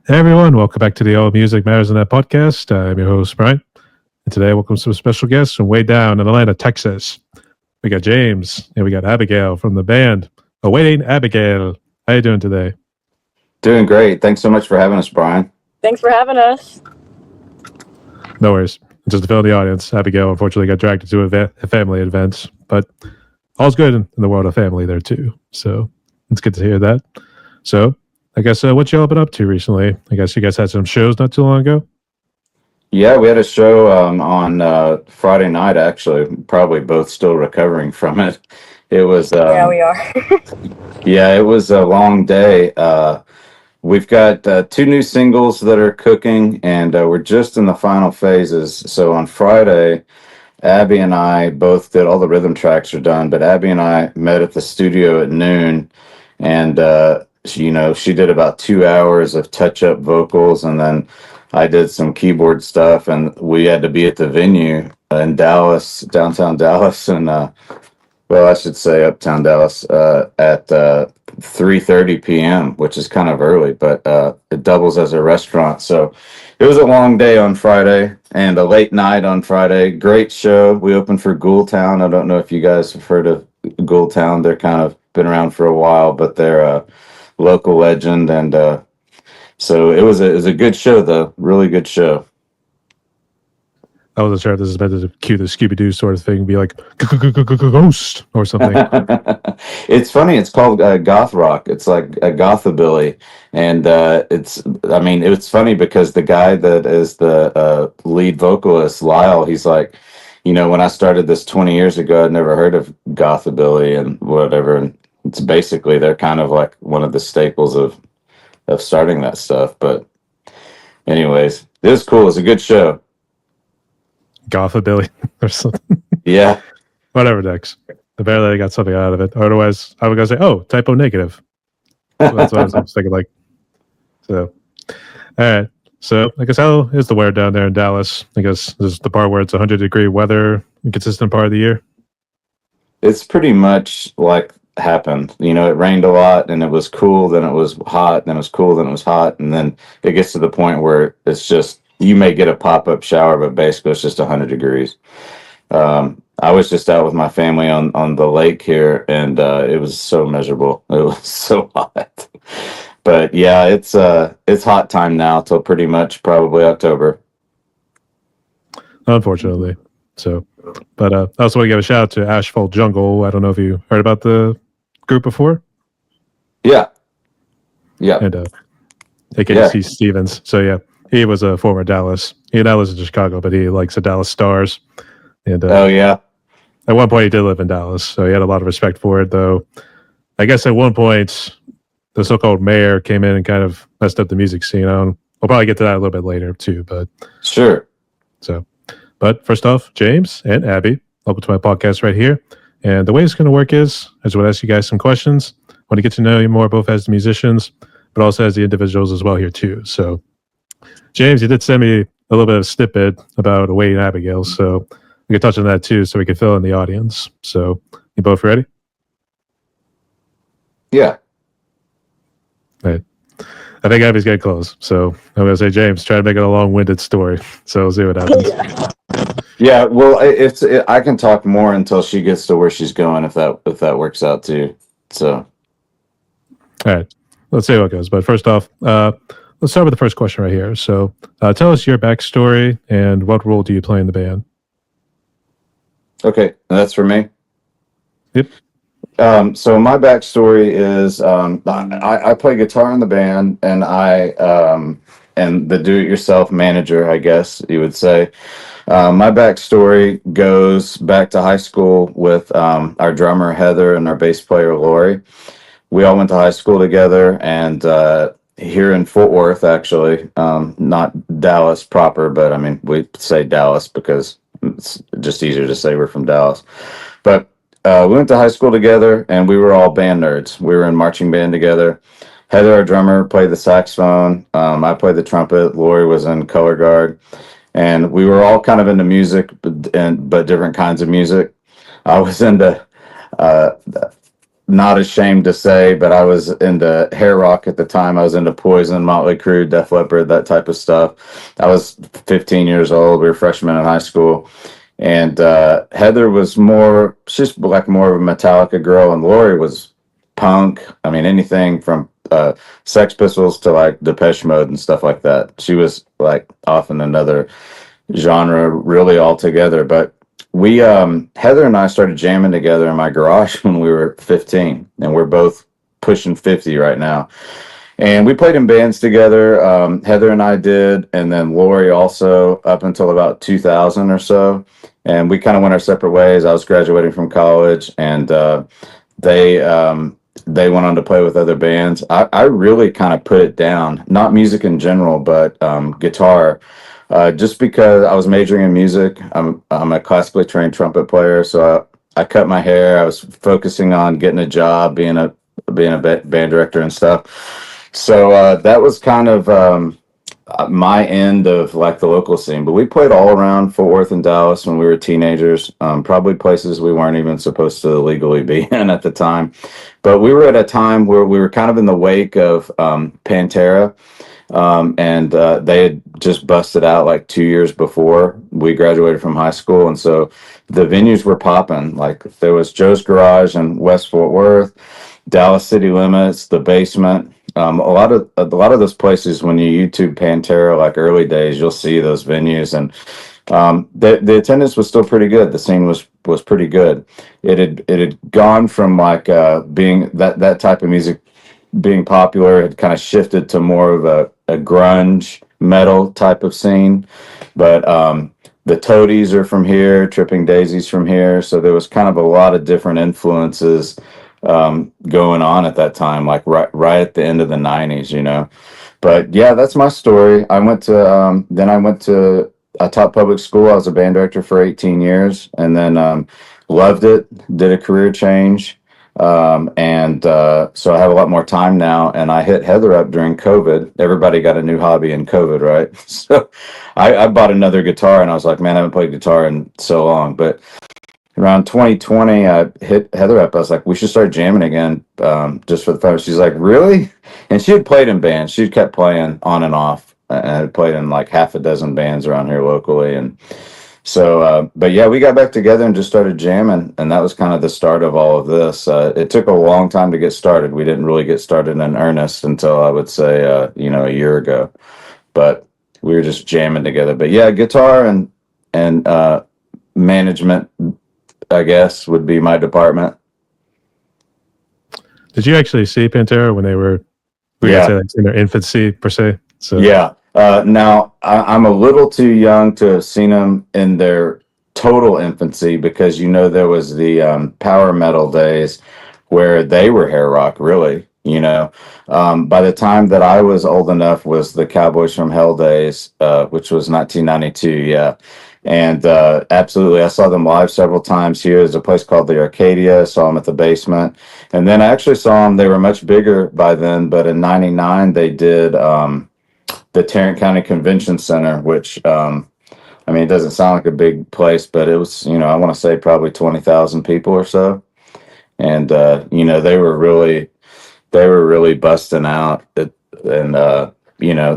Hey everyone, welcome back to the All Music Matters in That podcast. I'm your host, Brian. And today, welcome some special guests from way down in Atlanta, Texas. We got James and we got Abigail from the band Awaiting Abigail. How you doing today? Doing great. Thanks so much for having us, Brian. Thanks for having us. No worries. Just to fill in the audience, Abigail unfortunately got dragged into a family event, but all's good in the world of family there too. So it's good to hear that. So I guess what y'all been up to recently? I guess you guys had some shows not too long ago. Yeah, we had a show on Friday night, actually. Probably both still recovering from it. It was, Yeah, we are. yeah, it was a long day. We've got two new singles that are cooking, and we're just in the final phases. So on Friday, Abby and I both did all the rhythm tracks are done, but Abby and I met at the studio at noon, and she did about 2 hours of touch-up vocals, and then I did some keyboard stuff, and we had to be at the venue in Dallas, downtown Dallas, and well, I should say uptown Dallas at 3:30 p.m., which is kind of early, but it doubles as a restaurant. So it was a long day on Friday and a late night on Friday. Great show. We opened for Ghoul Town. I don't know if you guys have heard of Ghoul Town. They're kind of been around for a while, but they're a local legend, and so it was a good show, though. Really good show. I wasn't sure if this is meant to cue the Scooby Doo sort of thing, be like ghost or something. It's funny. It's called goth rock. It's like a gothabilly, and it's funny because the guy that is the lead vocalist, Lyle, he's like, when I started this 20 years ago, I'd never heard of gothabilly and whatever, and it's basically they're kind of like one of the staples of starting that stuff. But anyways, it was cool. It was a good show. Gothabilly or something. Yeah. Whatever, Dex. Apparently, I got something out of it. Otherwise, I would go say, "Oh, typo negative." So that's what I was thinking. Like, so, all right. So, I guess how is the weather down there in Dallas? I guess this is the part where it's 100-degree weather, consistent part of the year. It's pretty much like happened. It rained a lot and it was cool, then it was hot, then it was cool, then it was hot, and then it gets to the point where it's just you may get a pop-up shower, but basically it's just 100 degrees. I was just out with my family on the lake here, and it was so miserable. It was so hot. But yeah, it's hot time now till pretty much probably October. Unfortunately. So, but I also want to give a shout out to Asphalt Jungle. I don't know if you heard about the group before. Yeah. Yeah. And AKC Stevens. So yeah, he was a former Dallas. He now lives in Chicago, but he likes the Dallas Stars. And Oh yeah. at one point he did live in Dallas, so he had a lot of respect for it. Though, I guess at one point the so-called mayor came in and kind of messed up the music scene. We'll probably get to that a little bit later too. But Sure. so, but first off, James and Abby, welcome to my podcast right here. And the way it's going to work is, I just want to ask you guys some questions. I want to get to know you more, both as the musicians, but also as the individuals as well here too. So, James, you did send me a little bit of snippet about Wade and Abigail, so we can touch on that too, so we can fill in the audience. So, you both ready? Yeah. Right. I think Abby's getting close, so I'm going to say, James, try to make it a long-winded story. So we'll see what happens. Yeah, well, I can talk more until she gets to where she's going, if that works out too. So, all right, let's see how it goes. But first off, let's start with the first question right here. So, tell us your backstory and what role do you play in the band? okay, that's for me. Yep. So my backstory is I play guitar in the band, and and the do-it-yourself manager, I guess you would say. My backstory goes back to high school with our drummer Heather and our bass player Lori. We all went to high school together, and here in Fort Worth, actually, not Dallas proper, but I mean we say Dallas because it's just easier to say we're from Dallas. But we went to high school together, and we were all band nerds. We were in marching band together. Heather, our drummer, played the saxophone. I played the trumpet. Lori was in color guard, and we were all kind of into music, but different kinds of music. I was into not ashamed to say, but I was into hair rock at the time. I was into Poison, Motley Crue, Def Leppard, that type of stuff. I was 15 years old. We were freshmen in high school. And Heather was more, she's like more of a Metallica girl, and Lori was punk. I mean, anything from Sex Pistols to like Depeche Mode and stuff like that. She was like off in another genre really altogether. But we, Heather and I started jamming together in my garage when we were 15, and we're both pushing 50 right now. And we played in bands together. Heather and I did, and then Lori also up until about 2000 or so. And we kind of went our separate ways. I was graduating from college, and they they went on to play with other bands. I really kind of put it down, not music in general, but guitar, just because I was majoring in music. I'm a classically trained trumpet player, so I cut my hair. I was focusing on getting a job, being a band director and stuff. So that was kind of my end of like the local scene. But we played all around Fort Worth and Dallas when we were teenagers, probably places we weren't even supposed to legally be in at the time. But we were at a time where we were kind of in the wake of Pantera. And they had just busted out like 2 years before we graduated from high school. And so the venues were popping. Like there was Joe's Garage in West Fort Worth, Dallas City Limits, The Basement. A lot of those places, when you YouTube Pantera, like early days, you'll see those venues, and the attendance was still pretty good. The scene was pretty good. It had gone from like being that type of music being popular, had kind of shifted to more of a grunge metal type of scene. But the Toadies are from here, Tripping Daisies from here, so there was kind of a lot of different influences going on at that time, like right at the end of the 90s, you know. But yeah, that's my story. I went to then I went to a top public school. I was a band director for 18 years, and then loved it, did a career change. And so I have a lot more time now, and I hit Heather up during COVID. Everybody got a new hobby in COVID, right? So I bought another guitar, and I was like, man, I haven't played guitar in so long. But around 2020, I hit Heather up. I was like, we should start jamming again, just for the fun. She's like, really? And she had played in bands. She kept playing on and off, and had played in like half a dozen bands around here locally. And so, but yeah, we got back together and just started jamming, and that was kind of the start of all of this. It took a long time to get started. We didn't really get started in earnest until I would say, a year ago. But we were just jamming together. But yeah, guitar and management, I guess, would be my department. Did you actually see Pantera when they were, Yeah. say, like, in their infancy per se? So Yeah. Now, I'm a little too young to have seen them in their total infancy, because, there was the power metal days where they were hair rock, really. By the time that I was old enough was the Cowboys from Hell days, which was 1992. Yeah. And absolutely, I saw them live several times here. There's a place called the Arcadia. I saw them at the Basement. And then I actually saw them, they were much bigger by then, but in 99, they did the Tarrant County Convention Center, which, it doesn't sound like a big place, but it was, I want to say probably 20,000 people or so. And, they were really busting out. And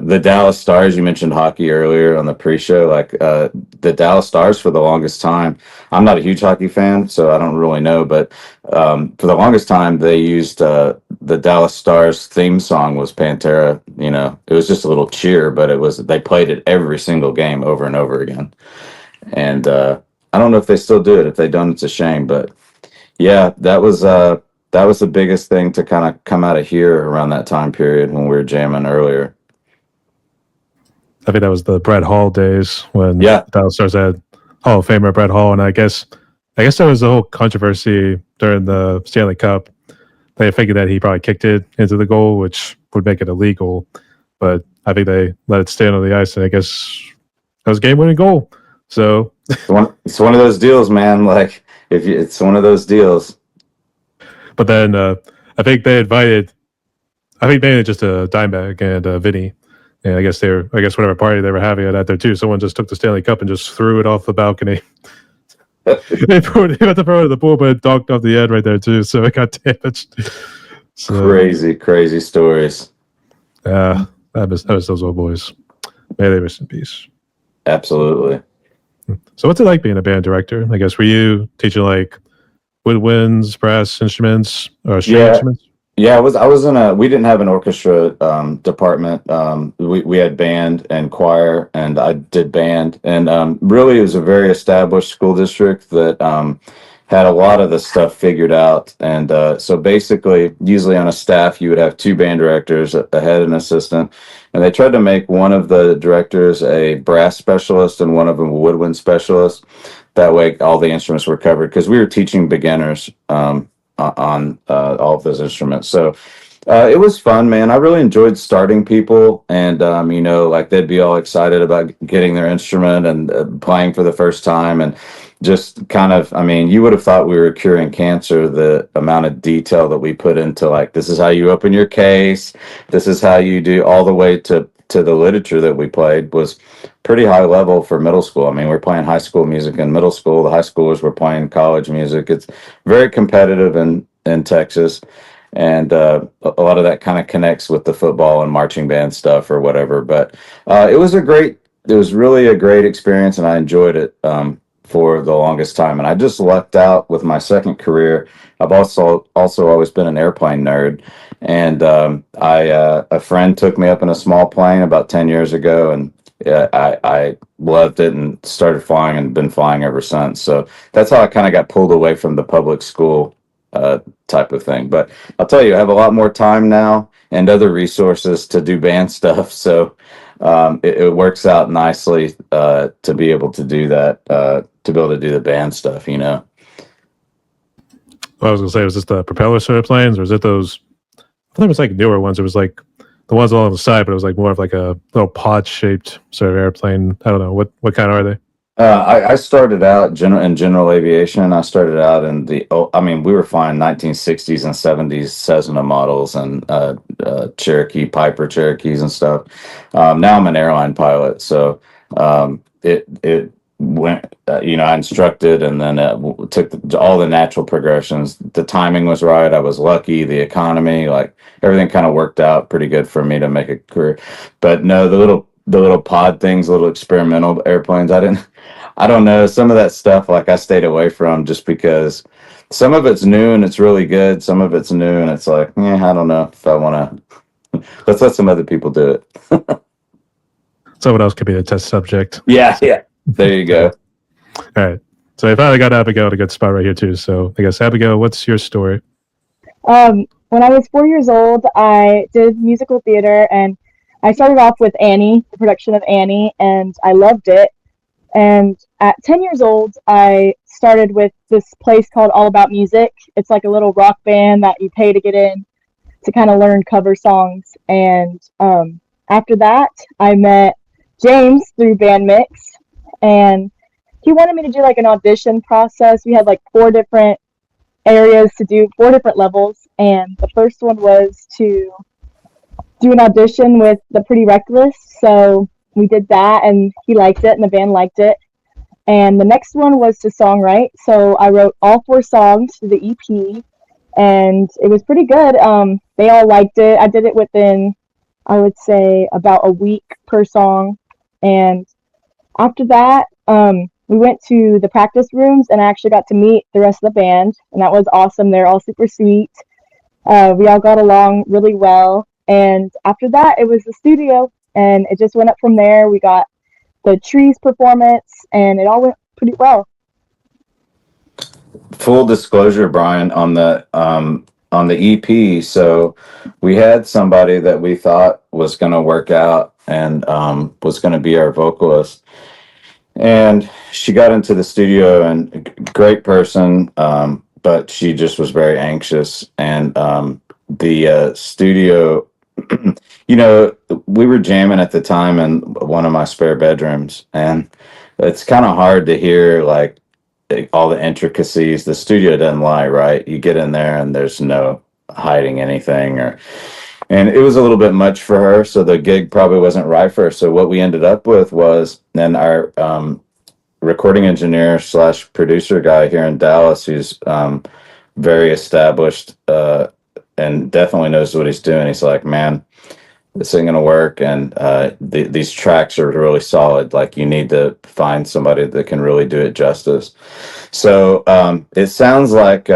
the Dallas Stars, you mentioned hockey earlier on the pre-show, like the Dallas Stars for the longest time. I'm not a huge hockey fan, so I don't really know, but for the longest time they used the Dallas Stars theme song was Pantera. It was just a little cheer, but they played it every single game over and over again. And I don't know if they still do it. If they don't, it's a shame. But yeah, that was the biggest thing to kind of come out of here around that time period when we were jamming earlier. I think that was the Brett Hall days when Dallas Stars had Hall of Famer Brett Hall, and I guess there was a whole controversy during the Stanley Cup. They figured that he probably kicked it into the goal, which would make it illegal, but I think they let it stand on the ice, and I guess that was a game-winning goal. So it's one of those deals, man. Like it's one of those deals. But then I think they invited just a Dimebag and Vinny. And I guess whatever party they were having at there too, someone just took the Stanley Cup and just threw it off the balcony. They got to throw it in the pool, but it docked off the end right there too, so it got damaged. So, Crazy stories. I miss those old boys. May they rest in peace. Absolutely. So, what's it like being a band director? I guess were you teaching like woodwinds, brass instruments, or string instruments? Yeah, I was in we didn't have an orchestra department. We had band and choir, and I did band. And really, it was a very established school district that had a lot of the stuff figured out. And so basically, usually on a staff, you would have two band directors, a head and assistant. And they tried to make one of the directors a brass specialist and one of them a woodwind specialist. That way, all the instruments were covered because we were teaching beginners. On all of those instruments. So it was fun, man. I really enjoyed starting people, and like they'd be all excited about getting their instrument and playing for the first time, and just kind of, I mean, you would have thought we were curing cancer. The amount of detail that we put into, like, this is how you open your case, this is how you do, all the way to the literature that we played was pretty high level for middle school. I mean, we're playing high school music in middle school. The high schoolers were playing college music. It's very competitive in Texas. And a lot of that kind of connects with the football and marching band stuff or whatever. But it was really a great experience, and I enjoyed it for the longest time. And I just lucked out with my second career. I've also always been an airplane nerd. And a friend took me up in a small plane about 10 years ago, and I loved it and started flying and been flying ever since. So that's how I kind of got pulled away from the public school type of thing. But I'll tell you, I have a lot more time now and other resources to do band stuff. So it works out nicely to be able to do that, to be able to do the band stuff, you know. Well, I was gonna say, was this the propeller sort of planes, or is it those? I thought it was like newer ones. It was like the ones all on the side, but it was like more of like a little pod shaped sort of airplane. I don't know what kind are they. I started out in general aviation. I started out in we were flying 1960s and 70s Cessna models and Cherokee, Piper Cherokees and stuff. Now I'm an airline pilot, so it went. I instructed and then took all the natural progressions. The timing was right. I was lucky. The economy, like everything, kind of worked out pretty good for me to make a career. But no, the little pod things, little experimental airplanes, I don't know. Some of that stuff, like, I stayed away from just because some of it's new and it's really good. Some of it's new and it's like, I don't know if I want to. Let's let some other people do it. Someone else could be a test subject. Yeah. There you go. All right. So I finally got Abigail at a good spot right here too. So I guess, Abigail, what's your story? When I was 4 years old, I did musical theater, and I started off with Annie, the production of Annie, and I loved it. And at 10 years old, I started with this place called All About Music. It's like a little rock band that you pay to get in to kind of learn cover songs. And after that, I met James through Band Mix, and he wanted me to do like an audition process. We had like 4 different areas to do, 4 different levels. And the first one was to do an audition with the Pretty Reckless. So we did that, and he liked it, and the band liked it. And the next one was to songwrite. So I wrote all 4 songs for the EP, and it was pretty good. They all liked it. I did it within, I would say, about a week per song. And after that, we went to the practice rooms, and I actually got to meet the rest of the band, and that was awesome. They're all super sweet. We all got along really well. And after that, it was the studio. And it just went up from there. We got the Trees performance, and it all went pretty well. Full disclosure, Brian, on the EP. So we had somebody that we thought was going to work out and was going to be our vocalist. And she got into the studio, and great person, but she just was very anxious. And the studio, we were jamming at the time in one of my spare bedrooms, and it's kind of hard to hear like all the intricacies. The studio doesn't lie, right? You get in there and there's no hiding anything, and it was a little bit much for her, so the gig probably wasn't right for her. So what we ended up with was, then recording engineer slash producer guy here in Dallas who's very established and definitely knows what he's doing. He's like, man, this ain't gonna work, and these tracks are really solid. Like, you need to find somebody that can really do it justice. So it sounds like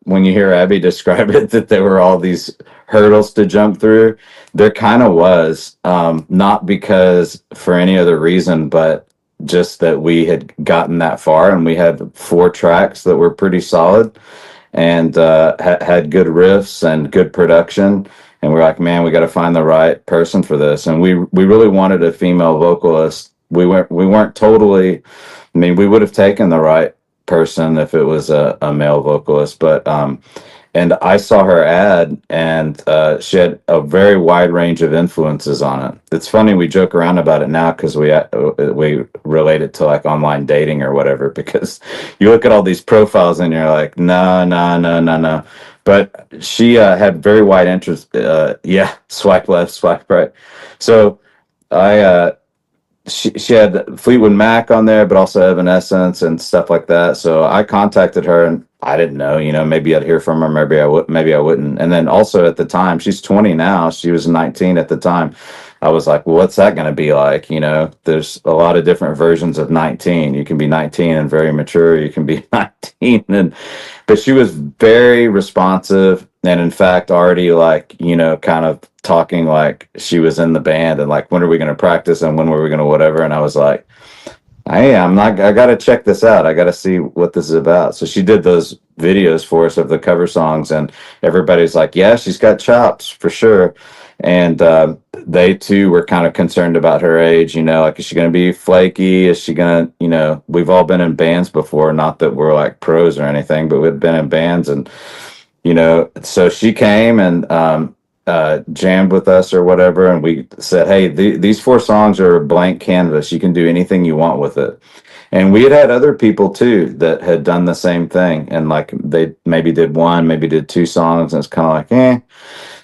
when you hear Abby describe it, that there were all these hurdles to jump through. There kind of was, not because for any other reason, but just that we had gotten that far and we had 4 tracks that were pretty solid and had good riffs and good production. And we're like, man, we got to find the right person for this. And we really wanted a female vocalist. We weren't totally. I mean, we would have taken the right person if it was a male vocalist, but and I saw her ad, and she had a very wide range of influences on it. It's funny, we joke around about it now because we relate it to like online dating or whatever, because you look at all these profiles and you're like, no, no, no, no, no. But she had very wide interest. Yeah, swipe left, swipe right. So I she had Fleetwood Mac on there, but also Evanescence and stuff like that. So I contacted her, and I didn't know, maybe I'd hear from her, maybe I wouldn't. And then also at the time, she's 20 now. She was 19 at the time. I was like, well, what's that going to be like? There's a lot of different versions of 19. You can be 19 and very mature. You can be 19 but she was very responsive, and in fact already like, kind of talking like she was in the band, and like, when are we going to practice and when were we going to whatever. And I was like, hey, I got to check this out. I got to see what this is about. So she did those videos for us of the cover songs, and everybody's like, yeah, she's got chops for sure. And they too were kind of concerned about her age, like, is she going to be flaky? Is she going to, we've all been in bands before, not that we're like pros or anything, but we've been in bands. And, so she came and jammed with us or whatever. And we said, hey, these 4 songs are a blank canvas. You can do anything you want with it. And we had other people too that had done the same thing. And like, they maybe did 1, maybe did 2 songs. And it's kind of like, eh.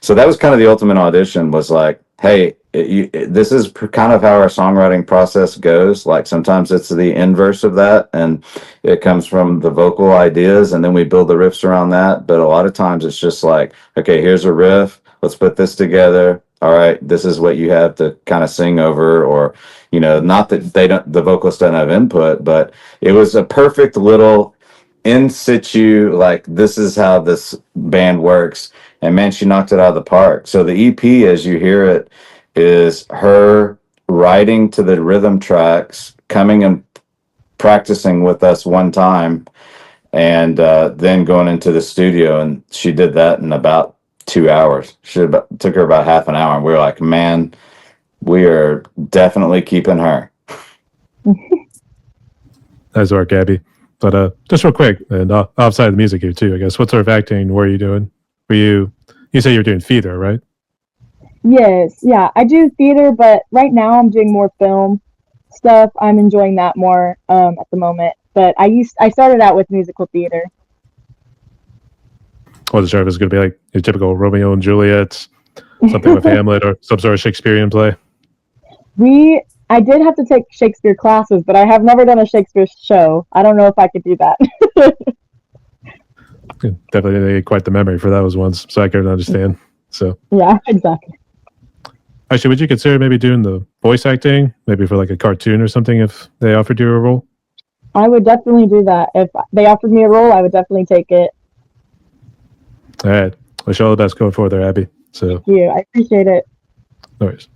So that was kind of the ultimate audition, was like, hey, this is kind of how our songwriting process goes. Like, sometimes it's the inverse of that, and it comes from the vocal ideas, and then we build the riffs around that. But a lot of times it's just like, okay, here's a riff. Let's put this together. All right, this is what you have to kind of sing over, or, not that the vocalists don't have input, but it was a perfect little in situ, like, this is how this band works. And man, she knocked it out of the park. So the EP, as you hear it, is her writing to the rhythm tracks, coming and practicing with us one time, and then going into the studio. And she did that in about 2 hours. Took her about half an hour. And we were like, man, we are definitely keeping her. Nice work, Gabby. But just real quick, and outside of the music here too, I guess, what sort of acting were you doing? You say you're doing theater, right? Yes, yeah, I do theater, but right now I'm doing more film stuff. I'm enjoying that more at the moment. But I started out with musical theater. I wasn't sure if it was going to be like your typical Romeo and Juliet, something with Hamlet, or some sort of Shakespearean play. I did have to take Shakespeare classes, but I have never done a Shakespeare show. I don't know if I could do that. Definitely need quite the memory for those ones, so I can understand. So yeah, exactly. Actually, would you consider maybe doing the voice acting, maybe for like a cartoon or something, if they offered you a role? I would definitely do that. If they offered me a role, I would definitely take it. All right. Wish you all the best going forward there, Abby. So Thank you. I appreciate it. no worries.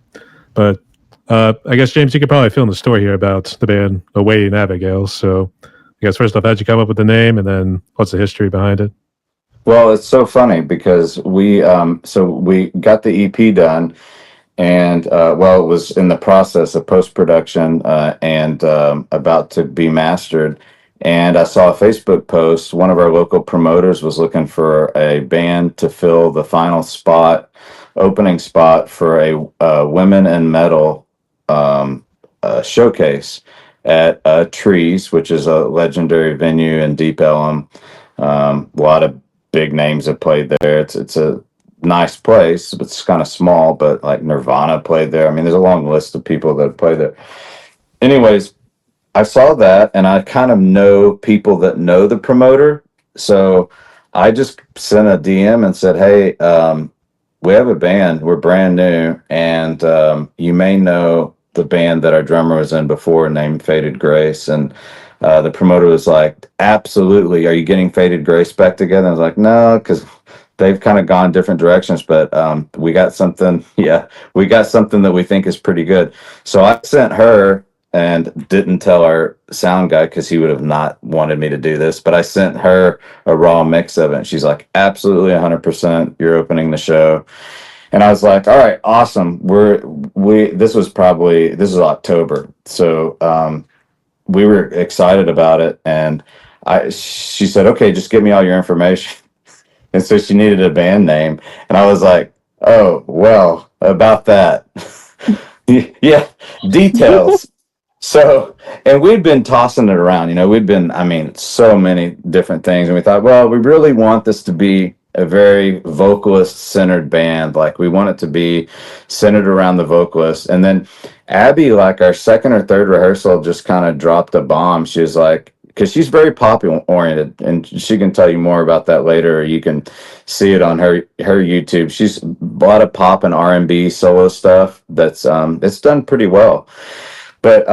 But I guess, James, you could probably fill in the story here about the band Away in Abigail. So I guess first off, how'd you come up with the name, and then what's the history behind it? Well, it's so funny because we got the EP done, and it was in the process of post-production and about to be mastered. And I saw a Facebook post. One of our local promoters was looking for a band to fill the final opening spot for a women in metal showcase at Trees, which is a legendary venue in Deep Ellum. A lot of big names have played there. It's a nice place, but it's kind of small, but like Nirvana played there. I mean, there's a long list of people that have played there. Anyways, I saw that, and I kind of know people that know the promoter. So I just sent a DM and said, "Hey, we have a band. We're brand new, and you may know the band that our drummer was in before, named Faded Grace." And the promoter was like, "Absolutely. Are you getting Faded Grace back together?" I was like, "No, because they've kind of gone different directions, but we got something. Yeah, we got something that we think is pretty good." So I sent her and didn't tell our sound guy because he would have not wanted me to do this. But I sent her a raw mix of it. And she's like, "Absolutely, 100%. You're opening the show." And I was like, "All right, awesome. This was October, so we were excited about it." And she said, "Okay, just give me all your information." And so she needed a band name, and I was like, "Oh well, about that." Yeah, details. So, and we'd been tossing it around, I mean, so many different things. And we thought, well, we really want this to be a very vocalist centered band. Like, we want it to be centered around the vocalist. And then Abby, like our second or third rehearsal, just kind of dropped a bomb. She was like, because she's very pop oriented, and she can tell you more about that later, or you can see it on her YouTube. She's a lot of pop and R&B solo stuff that's it's done pretty well. But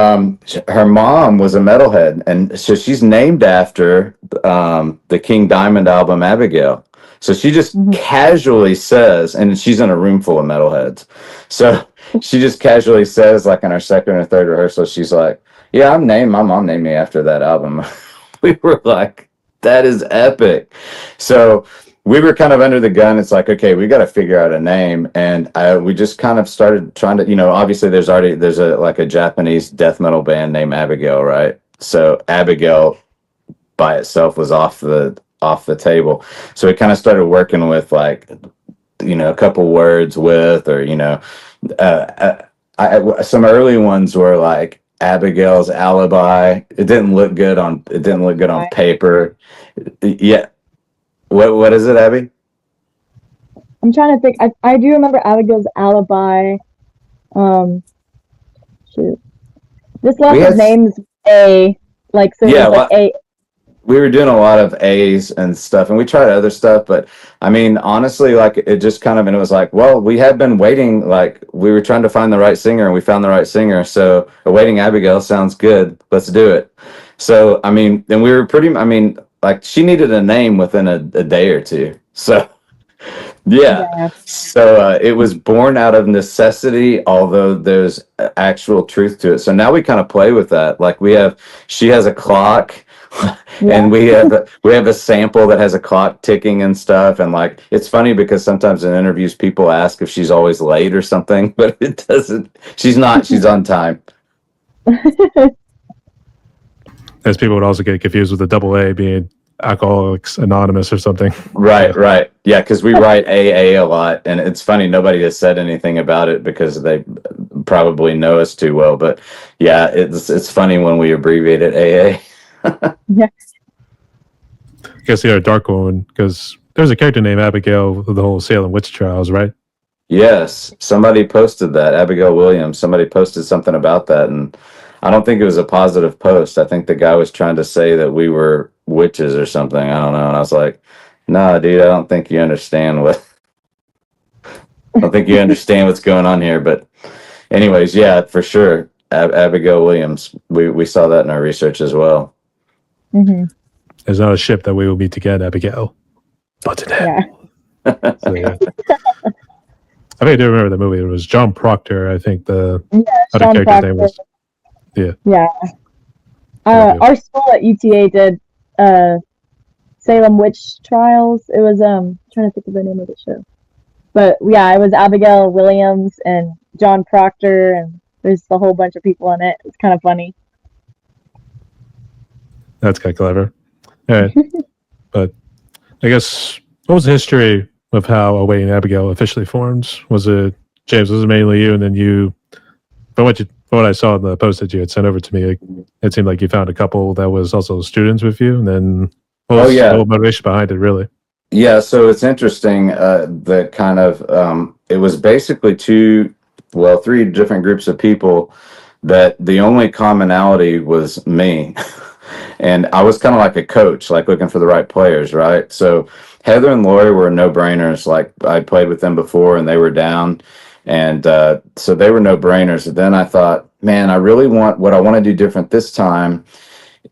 her mom was a metalhead, and so she's named after the King Diamond album, Abigail. So she just casually says, and she's in a room full of metalheads. So she just casually says, like in our second or third rehearsal, she's like, "Yeah, my mom named me after that album." We were like, "That is epic." So we were kind of under the gun. It's like, okay, we got to figure out a name. And we just kind of started trying to, obviously there's a Japanese death metal band named Abigail, right? So Abigail by itself was off the table. So we kind of started working with like, a couple words with, or, some early ones were like Abigail's Alibi. It didn't look good on paper. Yeah. What is it, Abby? I'm trying to think. I do remember Abigail's Alibi. Shoot. This last name's A. Like, so Yeah, it's like A. we were doing a lot of A's and stuff, and we tried other stuff, but I mean, honestly, like it just kind of, and it was like, well, we had been waiting, like we were trying to find the right singer, and we found the right singer. So Awaiting Abigail sounds good. Let's do it. So, I mean, and we were like she needed a name within a day or two. So yeah. So it was born out of necessity, although there's actual truth to it. So now we kind of play with that. Like she has a clock, and we have a sample that has a clock ticking and stuff. And like, it's funny because sometimes in interviews people ask if she's always late or something, but it doesn't. She's not. She's on time. As people would also get confused with the double A being Alcoholics Anonymous or something. Right. Yeah, because we write AA a lot, and it's funny, nobody has said anything about it because they probably know us too well. But yeah, it's funny when we abbreviate it AA. Yeah. I guess you're a dark one because there's a character named Abigail with the whole Salem witch trials, right? Yes, somebody posted that. Abigail Williams. Somebody posted something about that, and I don't think it was a positive post. I think the guy was trying to say that we were witches or something. I don't know. And I was like, "No, dude, I don't think you understand what's going on here." But anyways, yeah, for sure. Abigail Williams. We saw that in our research as well. Mm-hmm. There's not a ship that we will meet again, Abigail. But today. Yeah. So, yeah. I think I do remember the movie. It was John Proctor, I think the other character's name was. Yeah. Our school at UTA did Salem Witch Trials. It was trying to think of the name of the show. But yeah, it was Abigail Williams and John Proctor, and there's a whole bunch of people in it. It's kind of funny. That's kind of clever. All right. But I guess, what was the history of how Awaiting Abigail officially formed? Was it, James, was it mainly you, and then you, from what I saw in the post that you had sent over to me, it seemed like you found a couple that was also students with you, and then what was the whole motivation behind it, really? Yeah, so it's interesting. The kind of it was basically three different groups of people that the only commonality was me. And I was kind of like a coach, like looking for the right players, right? So Heather and Lori were no-brainers. Like I played with them before and they were down. And so they were no-brainers. And then I thought, man, I really want, what I want to do different this time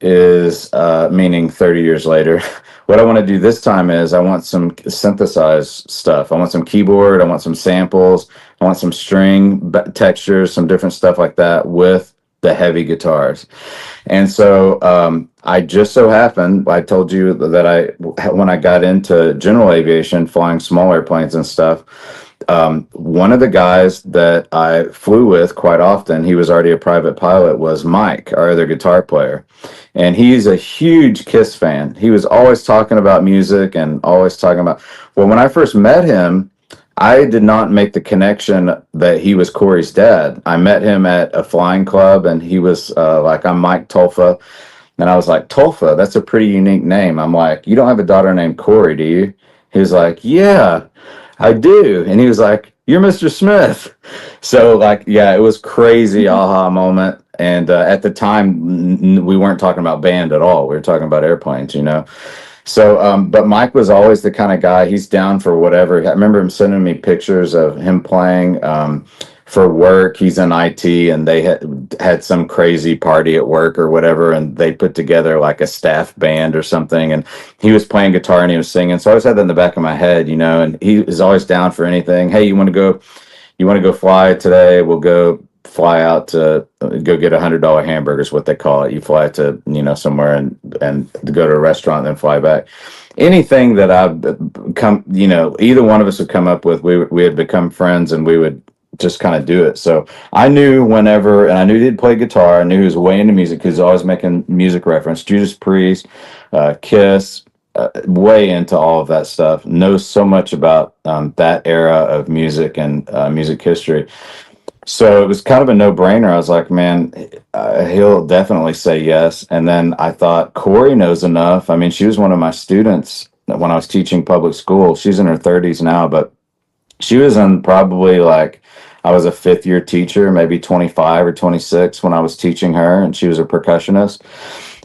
is, meaning 30 years later, what I want to do this time is I want some synthesized stuff. I want some keyboard. I want some samples. I want some string textures, some different stuff like that with the heavy guitars. And so I just so happened, I told you that when I got into general aviation, flying small airplanes and stuff, one of the guys that I flew with quite often, he was already a private pilot, was Mike, our other guitar player. And he's a huge Kiss fan. He was always talking about music and always talking about, well, when I first met him, I did not make the connection that he was Corey's dad. I met him at a flying club and he was like, I'm Mike Tolfa. And I was like, Tolfa, that's a pretty unique name. I'm like, you don't have a daughter named Corey, do you? He was like, yeah, I do. And he was like, you're Mr. Smith. So like, yeah, it was crazy aha moment. And at the time, we weren't talking about band at all. We were talking about airplanes, you know. So, but Mike was always the kind of guy, he's down for whatever. I remember him sending me pictures of him playing for work. He's in IT and they had some crazy party at work or whatever. And they put together like a staff band or something. And he was playing guitar and he was singing. So I always had that in the back of my head, you know, and he was always down for anything. Hey, you want to go fly today? We'll go fly out to go get $100 hamburgers, what they call it. You fly to, you know, somewhere and go to a restaurant and then fly back. Anything that I've come, you know, either one of us would come up with, we had become friends and we would just kind of do it. So I knew whenever, and I knew he'd play guitar. I knew he was way into music because he was always making music reference. Judas Priest, Kiss, way into all of that stuff. Knows so much about that era of music and music history. So it was kind of a no-brainer. I was like, man, he'll definitely say yes. And then I thought, Corey knows enough. I mean, she was one of my students when I was teaching public school. She's in her 30s now, but she was in probably like, I was a fifth-year teacher, maybe 25 or 26 when I was teaching her, and she was a percussionist.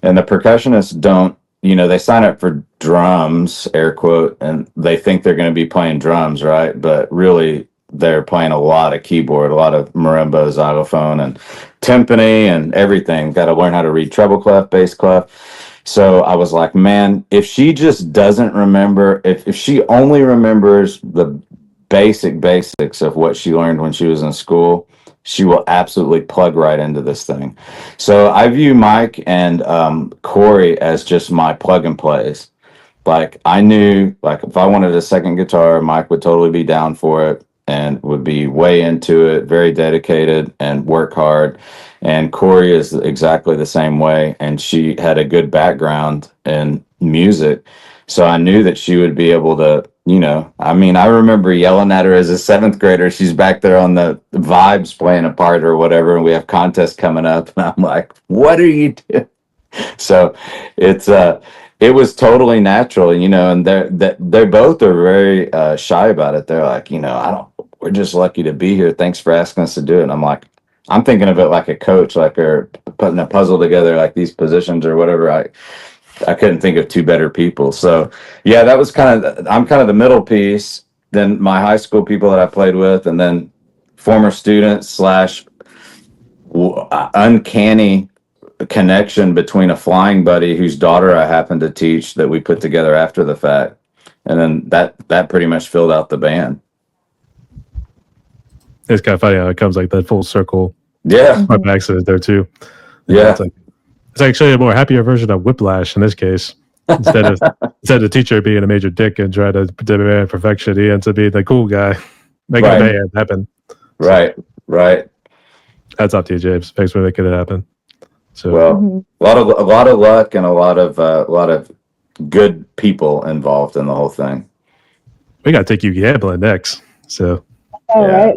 And the percussionists don't, you know, they sign up for drums, air quote, and they think they're going to be playing drums, right? But really, they're playing a lot of keyboard, a lot of marimba, xylophone, and timpani and everything. Got to learn how to read treble clef, bass clef. So I was like, man, if she just doesn't remember, if she only remembers the basics of what she learned when she was in school, she will absolutely plug right into this thing. So I view Mike and Corey as just my plug and plays. Like I knew, like if I wanted a second guitar, Mike would totally be down for it and would be way into it, very dedicated and work hard. And Corey is exactly the same way. And she had a good background in music. So I knew that she would be able to, you know, I mean, I remember yelling at her as a seventh grader. She's back there on the vibes playing a part or whatever. And we have contests coming up. And I'm like, what are you doing? So it was totally natural, you know, and they both are very shy about it. They're like, you know, we're just lucky to be here. Thanks for asking us to do it. And I'm like, I'm thinking of it like a coach, like they're putting a puzzle together, like these positions or whatever. I couldn't think of two better people. So yeah, that was I'm kind of the middle piece. Then my high school people that I played with, and then former students slash uncanny connection between a flying buddy whose daughter I happened to teach that we put together after the fact. And then that pretty much filled out the band. It's kind of funny how it comes like that full circle. Yeah. By accident there too. Yeah. It's actually a more happier version of Whiplash in this case. Instead of the teacher being a major dick and trying to demand perfection, he ends up being the cool guy, making a band happen. Right. That's up to you, James. Thanks for making it happen. So, well, a lot of luck and a lot of good people involved in the whole thing. We got to take you gambling next. So, all right.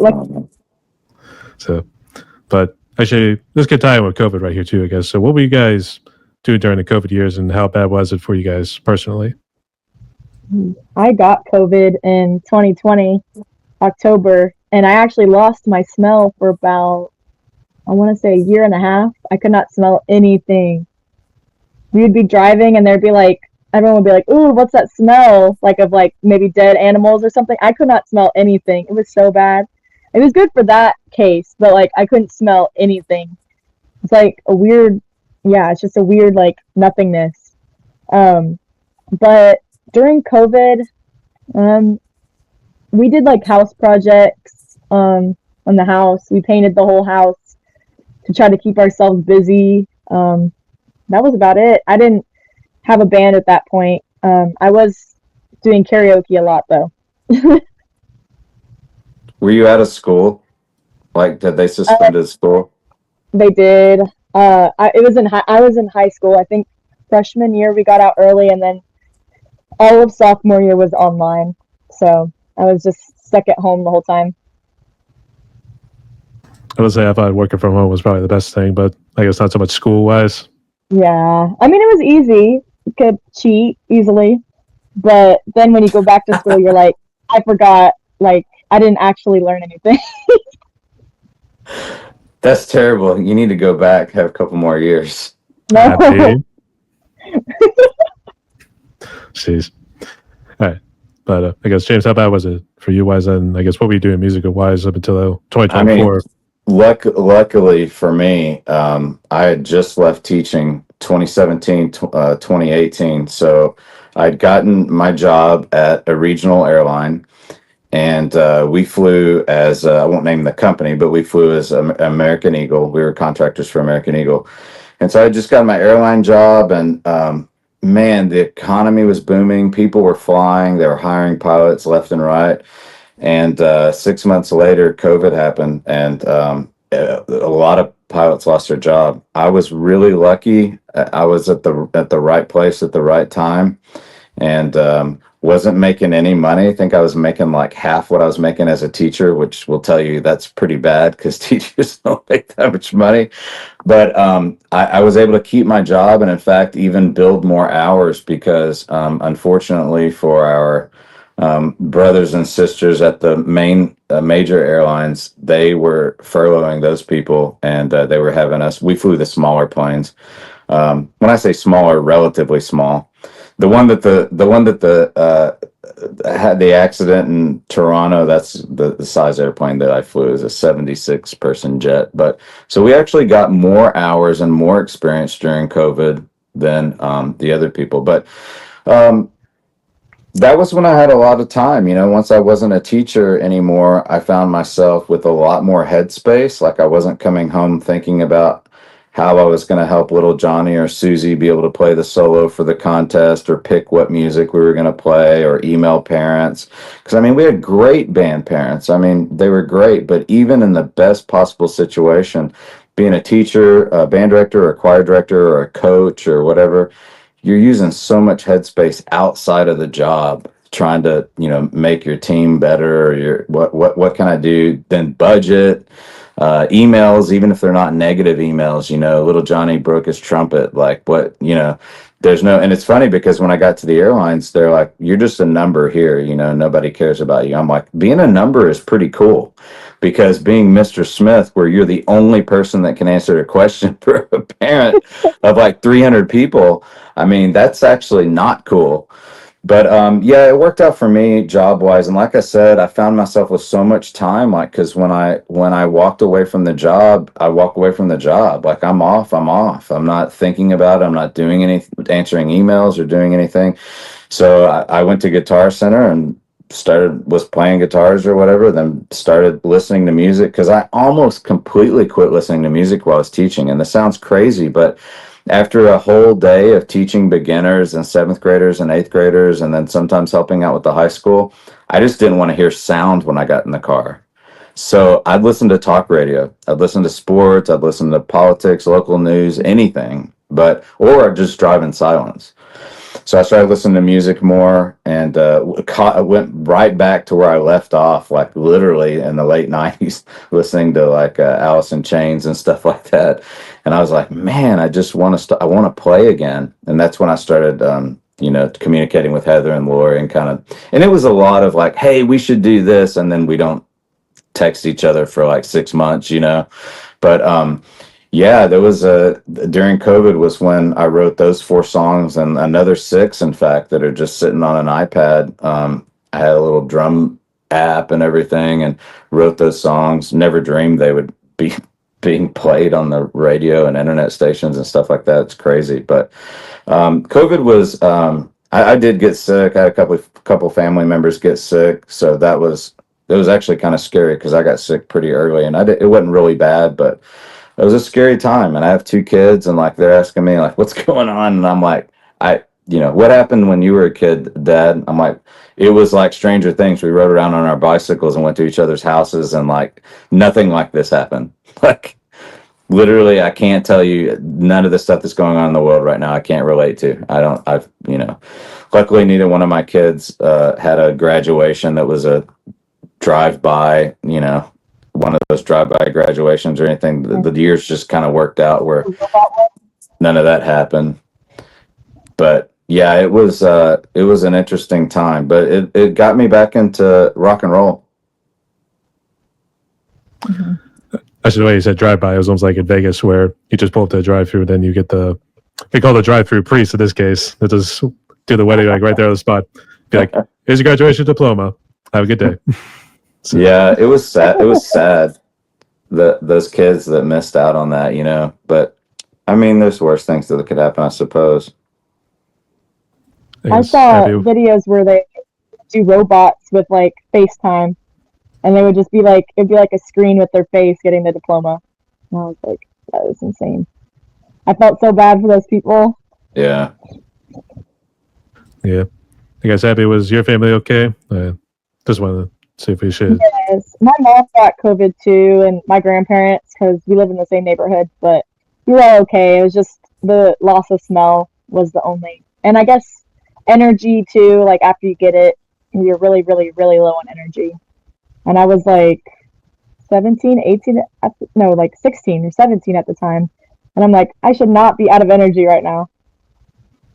But actually, let's get time with COVID right here too, I guess. So, what were you guys doing during the COVID years, and how bad was it for you guys personally? I got COVID in 2020, October, and I actually lost my smell for about I want to say a year and a half, I could not smell anything. We would be driving and there'd be like, everyone would be like, ooh, what's that smell? Like of like maybe dead animals or something. I could not smell anything. It was so bad. It was good for that case, but like I couldn't smell anything. It's like a weird, yeah, it's just a weird like nothingness. Um, but during COVID, um, we did like house projects on the house. We painted the whole house to try to keep ourselves busy. That was about it. I didn't have a band at that point. I was doing karaoke a lot though. Were you out of school? Like, did they Uh, suspended school? they did. I was in high school. I think freshman year we got out early, and then all of sophomore year was online. So I was just stuck at home the whole time. I would say I thought working from home was probably the best thing, but I guess not so much school wise. Yeah, I mean it was easy. You could cheat easily, but then when you go back to school, you're like, I forgot. Like I didn't actually learn anything. That's terrible. You need to go back, have a couple more years. No. Happy. Jeez. All right. But I guess, James, how bad was it for you wise? And I guess what were you doing musical wise up until I mean, 2024? luckily for me, I had just left teaching 2017, 2018. So I'd gotten my job at a regional airline, and we flew as I won't name the company, but we flew as American Eagle. We were contractors for American Eagle, and so I just got my airline job, and man, the economy was booming. People were flying. They were hiring pilots left and right. And 6 months later, COVID happened, and a lot of pilots lost their job. I was really lucky. I was at the right place at the right time, and wasn't making any money. I think I was making like half what I was making as a teacher, which will tell you that's pretty bad because teachers don't make that much money. But I was able to keep my job, and in fact, even build more hours because unfortunately for our brothers and sisters at the main major airlines, they were furloughing those people, and they were having us. We flew the smaller planes. When I say smaller, relatively small. The one that had the accident in Toronto, that's the size airplane that I flew, is a 76 person jet. But so we actually got more hours and more experience during COVID than the other people. But um, that was when I had a lot of time. Once I wasn't a teacher anymore, I found myself with a lot more headspace. Like I wasn't coming home thinking about how I was going to help little Johnny or Susie be able to play the solo for the contest, or pick what music we were going to play, or email parents. Because I mean, we had great band parents. I mean, they were great, but even in the best possible situation, being a teacher, a band director, or a choir director, or a coach, or whatever, you're using so much headspace outside of the job trying to make your team better, or your what can I do, then budget, emails, even if they're not negative emails. Little Johnny broke his trumpet, like what, there's no. And it's funny because when I got to the airlines, they're like, you're just a number here, nobody cares about you. I'm like, being a number is pretty cool, because being Mr. Smith, where you're the only person that can answer a question for a parent of like 300 people, I mean, that's actually not cool. But yeah, it worked out for me job wise, and like I said, I found myself with so much time. Like, because when I walked away from the job, I walk away from the job. Like I'm off. I'm off. I'm not thinking about it. I'm not doing any answering emails or doing anything. So I went to Guitar Center and was playing guitars or whatever. Then started listening to music, because I almost completely quit listening to music while I was teaching. And this sounds crazy, but after a whole day of teaching beginners and seventh graders and eighth graders, and then sometimes helping out with the high school, I just didn't want to hear sound when I got in the car. So I'd listen to talk radio, I'd listen to sports, I'd listen to politics, local news, anything, or I'd just drive in silence. So I started listening to music more, and went right back to where I left off, like literally in the late 90s, listening to like Alice in Chains and stuff like that. And I was like, man, I just want to I want to play again. And that's when I started, communicating with Heather and Lori, and it was a lot of like, hey, we should do this. And then we don't text each other for like 6 months. But yeah, there was during COVID was when I wrote those 4 songs and another 6, in fact, that are just sitting on an iPad. I had a little drum app and everything, and wrote those songs. Never dreamed they would be being played on the radio and internet stations and stuff like that. It's crazy. But COVID was. I did get sick. I had a couple family members get sick, so it was actually kind of scary because I got sick pretty early, and it wasn't really bad, but it was a scary time. And I have 2 kids, and like they're asking me like, "What's going on?" And I'm like, what happened when you were a kid, Dad? I'm like, it was like Stranger Things. We rode around on our bicycles and went to each other's houses, and like nothing like this happened. Like literally, I can't tell you none of the stuff that's going on in the world right now. I can't relate to. Luckily, neither one of my kids had a graduation that was a drive-by, one of those drive-by graduations or anything. The years just kind of worked out where none of that happened. But yeah, it was an interesting time, but it got me back into rock and roll. Mm-hmm. Actually, the way you said drive-by, it was almost like in Vegas where you just pull up to the drive-through, then you get we call the drive-through priest in this case, that just do the wedding like right there on the spot. Be like, here's your graduation diploma. Have a good day. So. Yeah, it was sad. It was sad that those kids that missed out on that, But I mean, there's worse things that could happen, I suppose. I saw videos where they do robots with like FaceTime, and they would just be like, it'd be like a screen with their face getting the diploma. And I was like, that is insane. I felt so bad for those people. Yeah. Yeah. I guess, Abby, was your family okay? Just wanted to see if we should. Yes. My mom got COVID too, and my grandparents, because we live in the same neighborhood, but we were all okay. It was just the loss of smell was the only. And I guess energy too, like after you get it, you're really, really, really low on energy. And I was like 17, 18, like 16 or 17 at the time. And I'm like, I should not be out of energy right now.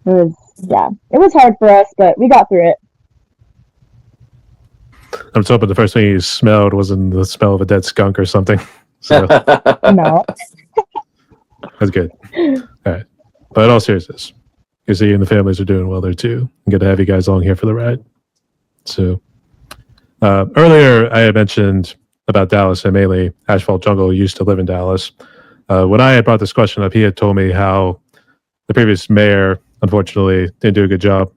It was hard for us, but we got through it. I'm just hoping the first thing you smelled wasn't the smell of a dead skunk or something. So no. That's good. All right. But in all seriousness, you see, and the families are doing well there too. I'm good to have you guys along here for the ride. So earlier I had mentioned about Dallas, and mainly Asphalt Jungle used to live in Dallas. When I had brought this question up, he had told me how the previous mayor, unfortunately, didn't do a good job,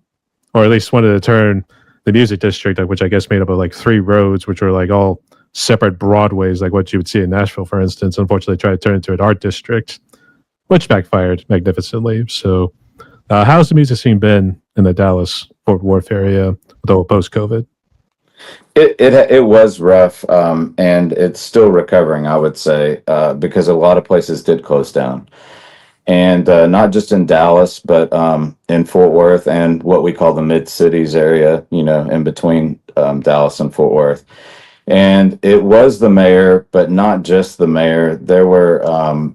or at least wanted to turn the music district, which I guess made up of like 3 roads, which were like all separate broadways, like what you would see in Nashville, for instance. Unfortunately, tried to turn it into an art district, which backfired magnificently. So how's the music scene been in the Dallas-Fort Worth area, though post-COVID? It was rough, and it's still recovering, I would say, because a lot of places did close down. And not just in Dallas, but in Fort Worth and what we call the mid-cities area, in between Dallas and Fort Worth. And it was the mayor, but not just the mayor. There were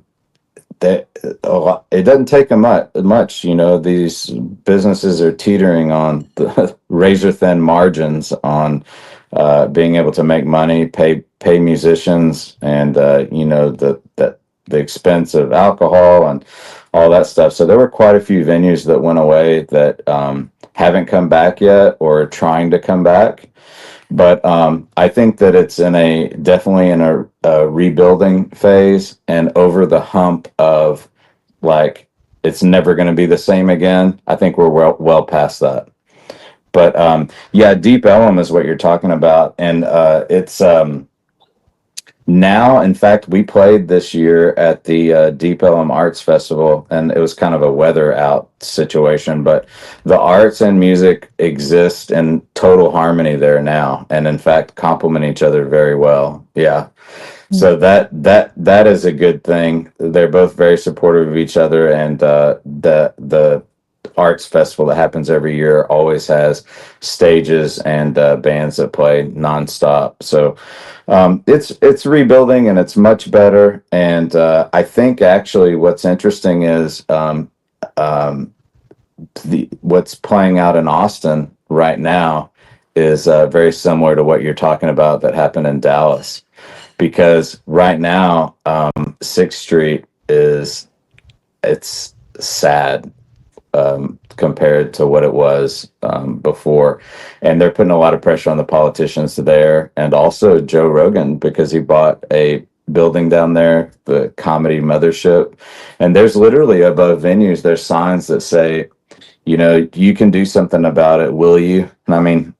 it doesn't take much. These businesses are teetering on the razor thin margins on being able to make money, pay musicians, and the expense of alcohol and all that stuff. So there were quite a few venues that went away that haven't come back yet or are trying to come back. But I think that it's definitely in a rebuilding phase and over the hump of like, it's never going to be the same again. I think we're well past that. But Deep Ellum is what you're talking about. And it's now, in fact, we played this year at the Deep Ellum Arts Festival, and it was kind of a weather out situation, but the arts and music exist in total harmony there now, and in fact complement each other very well. Yeah. So that is a good thing. They're both very supportive of each other, and the arts festival that happens every year always has stages and bands that play nonstop. So it's rebuilding, and it's much better. And I think actually what's interesting is what's playing out in Austin right now is very similar to what you're talking about that happened in Dallas. Because right now, 6th Street it's sad compared to what it was before. And they're putting a lot of pressure on the politicians there, and also Joe Rogan, because he bought a building down there, the Comedy Mothership. And there's literally above venues, there's signs that say, you can do something about it, will you? And I mean,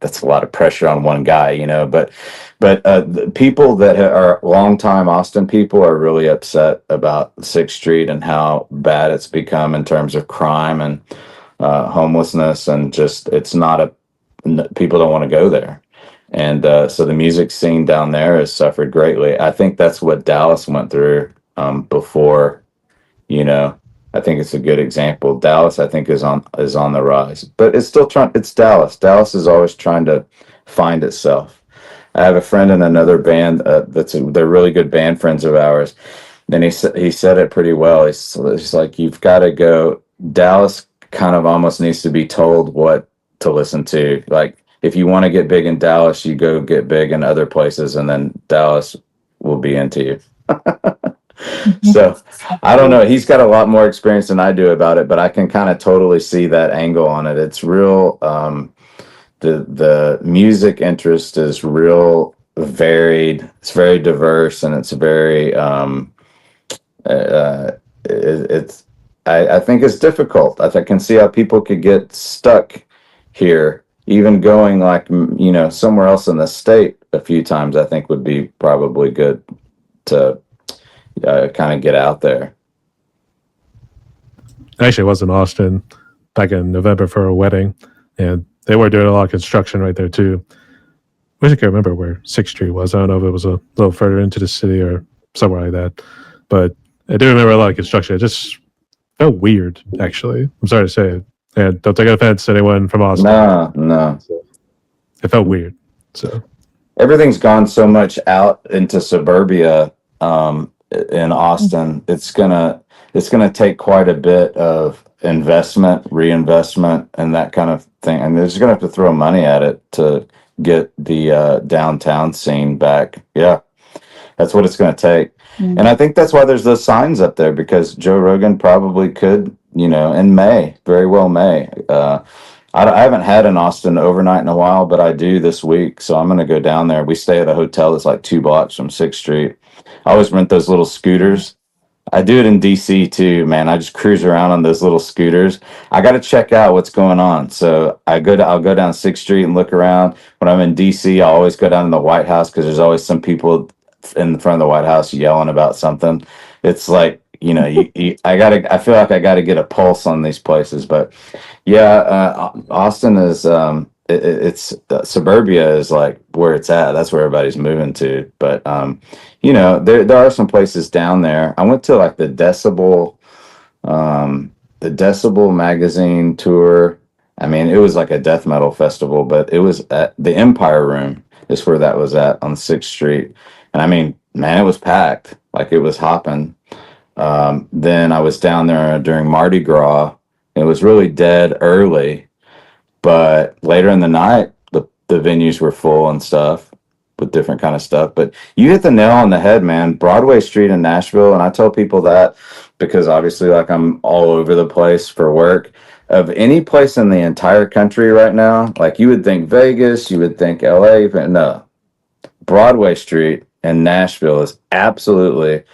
that's a lot of pressure on one guy, but the people that are longtime Austin people are really upset about 6th Street and how bad it's become in terms of crime and homelessness, and just people don't want to go there. And so the music scene down there has suffered greatly. I think that's what Dallas went through before. I think it's a good example. Dallas, I think, is on the rise, but it's still trying. It's Dallas. Dallas is always trying to find itself. I have a friend in another band they're really good band friends of ours. And he said it pretty well. He's like, you've got to go. Dallas kind of almost needs to be told what to listen to. Like, if you want to get big in Dallas, you go get big in other places, and then Dallas will be into you. So I don't know. He's got a lot more experience than I do about it, but I can kind of totally see that angle on it. It's real. The music interest is real varied. It's very diverse, and it's very I think it's difficult. I can see how people could get stuck here. Even going somewhere else in the state a few times, I think would be probably good to kind of get out there. Actually, I was in Austin back in November for a wedding, and they were doing a lot of construction right there too. I wish I could remember where 6th Street was. I don't know if it was a little further into the city or somewhere like that, but I do remember a lot of construction. It just felt weird, actually. I'm sorry to say it, and don't take offense to anyone from Austin. No. It felt weird. So everything's gone so much out into suburbia in Austin. It's gonna take quite a bit of reinvestment, and that kind of thing. And they're just gonna have to throw money at it to get the downtown scene back. Yeah, that's what it's gonna take. Mm-hmm. And I think that's why there's those signs up there, because Joe Rogan probably could, in May, very well May. I haven't had an Austin overnight in a while, but I do this week, so I'm going to go down there. We stay at a hotel that's like 2 blocks from 6th Street. I always rent those little scooters. I do it in DC too, man. I just cruise around on those little scooters. I got to check out what's going on. So I'll go down 6th Street and look around. When I'm in DC, I always go down to the White House, because there's always some people in front of the White House yelling about something. It's like, I feel like I got to get a pulse on these places. But yeah, Austin is it's suburbia is like where it's at. That's where everybody's moving to. But there are some places down there. I went to like the Decibel magazine tour. I mean, it was like a death metal festival, but it was at the Empire Room is where that was at on 6th Street. And I mean, man, it was packed. Like, it was hopping. Then I was down there during Mardi Gras. It was really dead early, but later in the night, the venues were full and stuff with different kind of stuff. But you hit the nail on the head, man. Broadway Street in Nashville, and I tell people that because obviously, like, I'm all over the place for work. Of any place in the entire country right now, like, you would think Vegas, you would think LA, but no. Broadway Street in Nashville is absolutely,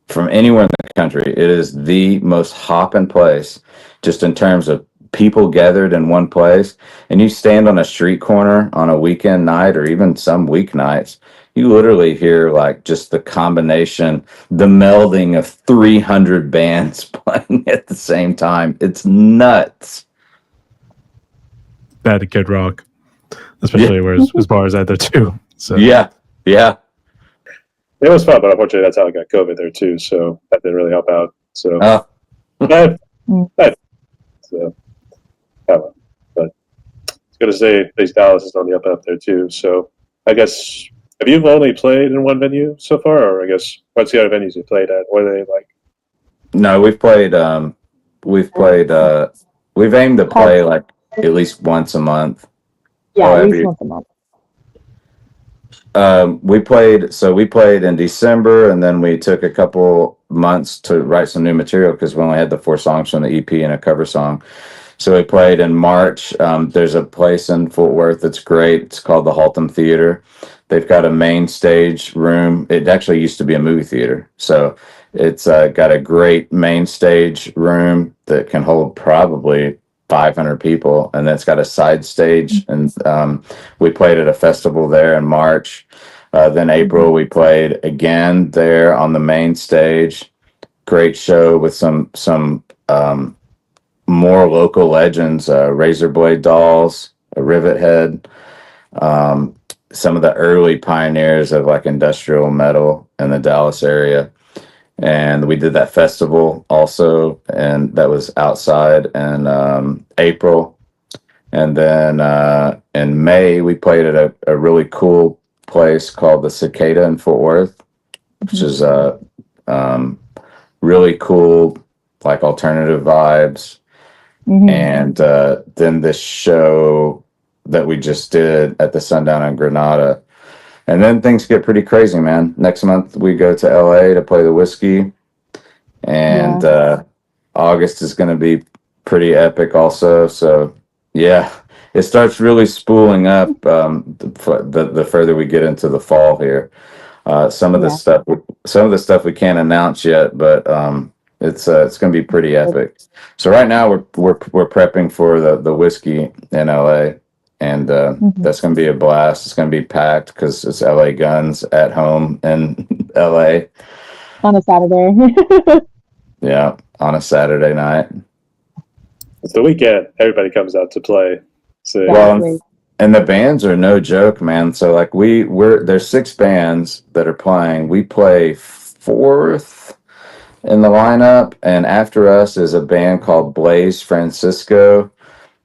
from anywhere in the country, it is the most hopping place, just in terms of people gathered in one place. And you stand on a street corner on a weekend night, or even some weeknights, you literally hear like just the combination, the melding of 300 bands playing at the same time. It's nuts. That Kid Rock, especially where his bar is at there too. So yeah. It was fun, but unfortunately, that's how I got COVID there too. So that didn't really help out. So, but it's going to say at least Dallas is on the up there too. So I guess, have you only played in one venue so far, or I guess what's the other venues you played at? What are they like? No, we've aimed to play like at least once a month. Yeah, at least once a month. We played in December, and then we took a couple months to write some new material because we only had the 4 songs from the EP and a cover song. So we played in March. There's a place in Fort Worth that's great. It's called the Haltom Theater. They've got a main stage room. It actually used to be a movie theater. So it's got a great main stage room that can hold probably 500 people. And then it's got a side stage. And we played at a festival there in March. Then April, we played again there on the main stage. Great show with some more local legends, Razor Blade Dolls, Rivet Head, some of the early pioneers of like industrial metal in the Dallas area. And we did that festival also, and that was outside in April. And then in May, we played at a really cool place called the Cicada in Fort Worth, which is really cool, like alternative vibes. And then this show that we just did at the Sundown in Granada. And then things get pretty crazy, man. Next month we go to LA to play the Whiskey. And August is going to be pretty epic also. So yeah, it starts really spooling up the further we get into the fall here. Some of the stuff we can't announce yet, but it's going to be pretty epic. So right now we're prepping for the Whiskey in LA, and that's going to be a blast. It's going to be packed because it's LA Guns at home in LA on a Saturday. Yeah, on a Saturday night. It's the weekend. Everybody comes out to play. So well, and the bands are no joke, man. So like there's 6 bands that are playing. We play 4th in the lineup, and after us is a band called Blaze Francisco.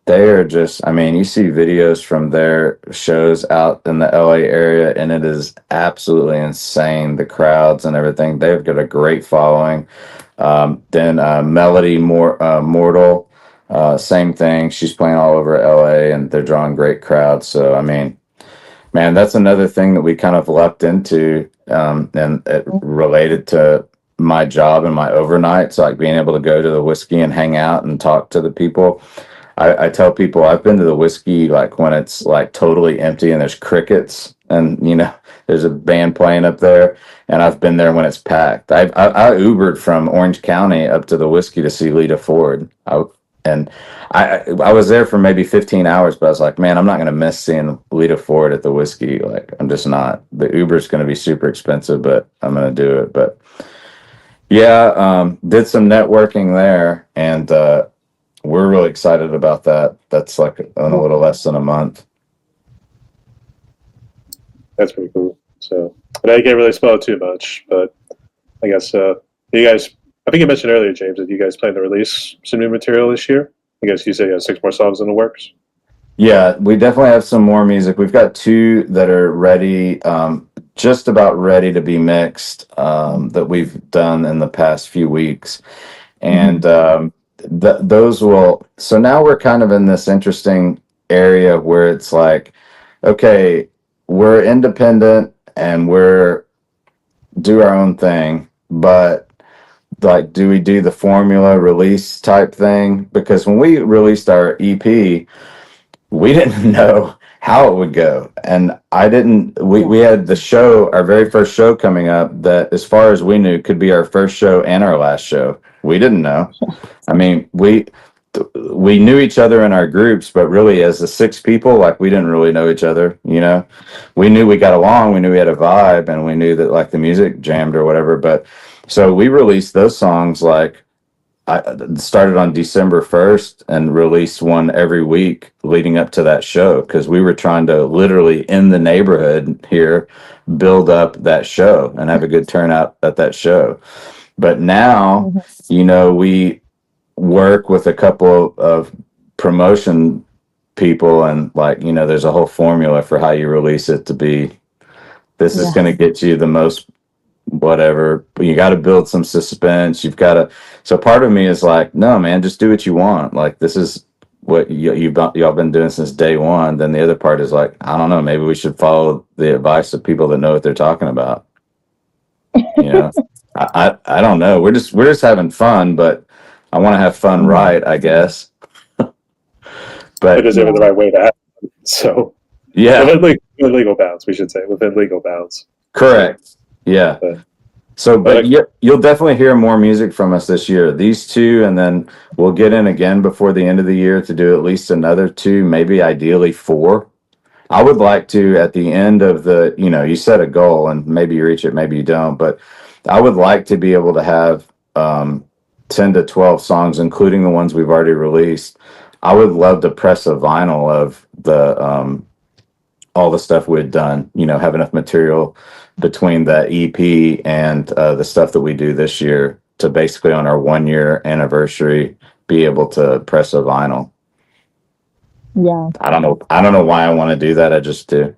They are just, I mean, you see videos from their shows out in the LA area, and it is absolutely insane, the crowds and everything. They've got a great following. Then Melody Mortal, same thing. She's playing all over LA, and they're drawing great crowds. So, I mean, man, that's another thing that we kind of lucked into, and it related to my job and my overnights, like being able to go to the Whiskey and hang out and talk to the people. I tell people I've been to the Whiskey like when it's like totally empty and there's crickets and there's a band playing up there, and I've been there when it's packed. I Ubered from Orange County up to the Whiskey to see Lita Ford. I was there for maybe 15 hours, but I was like, man, I'm not going to miss seeing Lita Ford at the Whiskey. Like, I'm just not. The Uber's going to be super expensive, but I'm going to do it. But yeah, did some networking there, and we're really excited about that. That's like in a little less than a month. That's pretty cool. So, but I can't really spoil too much, but I guess you guys, I think you mentioned earlier, James, that you guys plan to release some new material this year. I guess you said you have 6 more songs in the works. Yeah, we definitely have some more music. We've got 2 that are ready, just about ready to be mixed, that we've done in the past few weeks. And those will, so now we're kind of in this interesting area where it's like, okay, we're independent and do our own thing, but like, do we do the formula release type thing? Because when we released our EP, we didn't know how it would go. And we had the show, our very first show coming up that, as far as we knew, could be our first show and our last show. We didn't know. I mean, we knew each other in our groups, but really as the 6 people, like, we didn't really know each other. We knew we got along, we knew we had a vibe, and we knew that like the music jammed or whatever. But so we released those songs, like, I started on December 1st and released one every week leading up to that show, because we were trying to literally in the neighborhood here build up that show and have a good turnout at that show. But now, we work with a couple of promotion people, and like, there's a whole formula for how you release it to be, this is going to get you the most whatever, but you got to build some suspense. You've got to, so part of me is like, no, man, just do what you want. Like, this is what y'all been doing since day one. Then the other part is like, I don't know, maybe we should follow the advice of people that know what they're talking about. You know, I don't know. We're just having fun, but I want to have fun right, I guess. But But is it the right way to have it? So yeah, within legal bounds, we should say within legal bounds. correct. Yeah. But, So, but but you'll definitely hear more music from us this year. These two, and then we'll get in again before the end of the year to do at least another two, maybe ideally four. I would like to, at the end of the, you set a goal and maybe you reach it, maybe you don't, but I would like to be able to have 10 to 12 songs, including the ones we've already released. I would love to press a vinyl of the all the stuff we'd done, have enough material between the EP and the stuff that we do this year to basically on our 1 year anniversary be able to press a vinyl. Yeah. I don't know why I want to do that. I just do.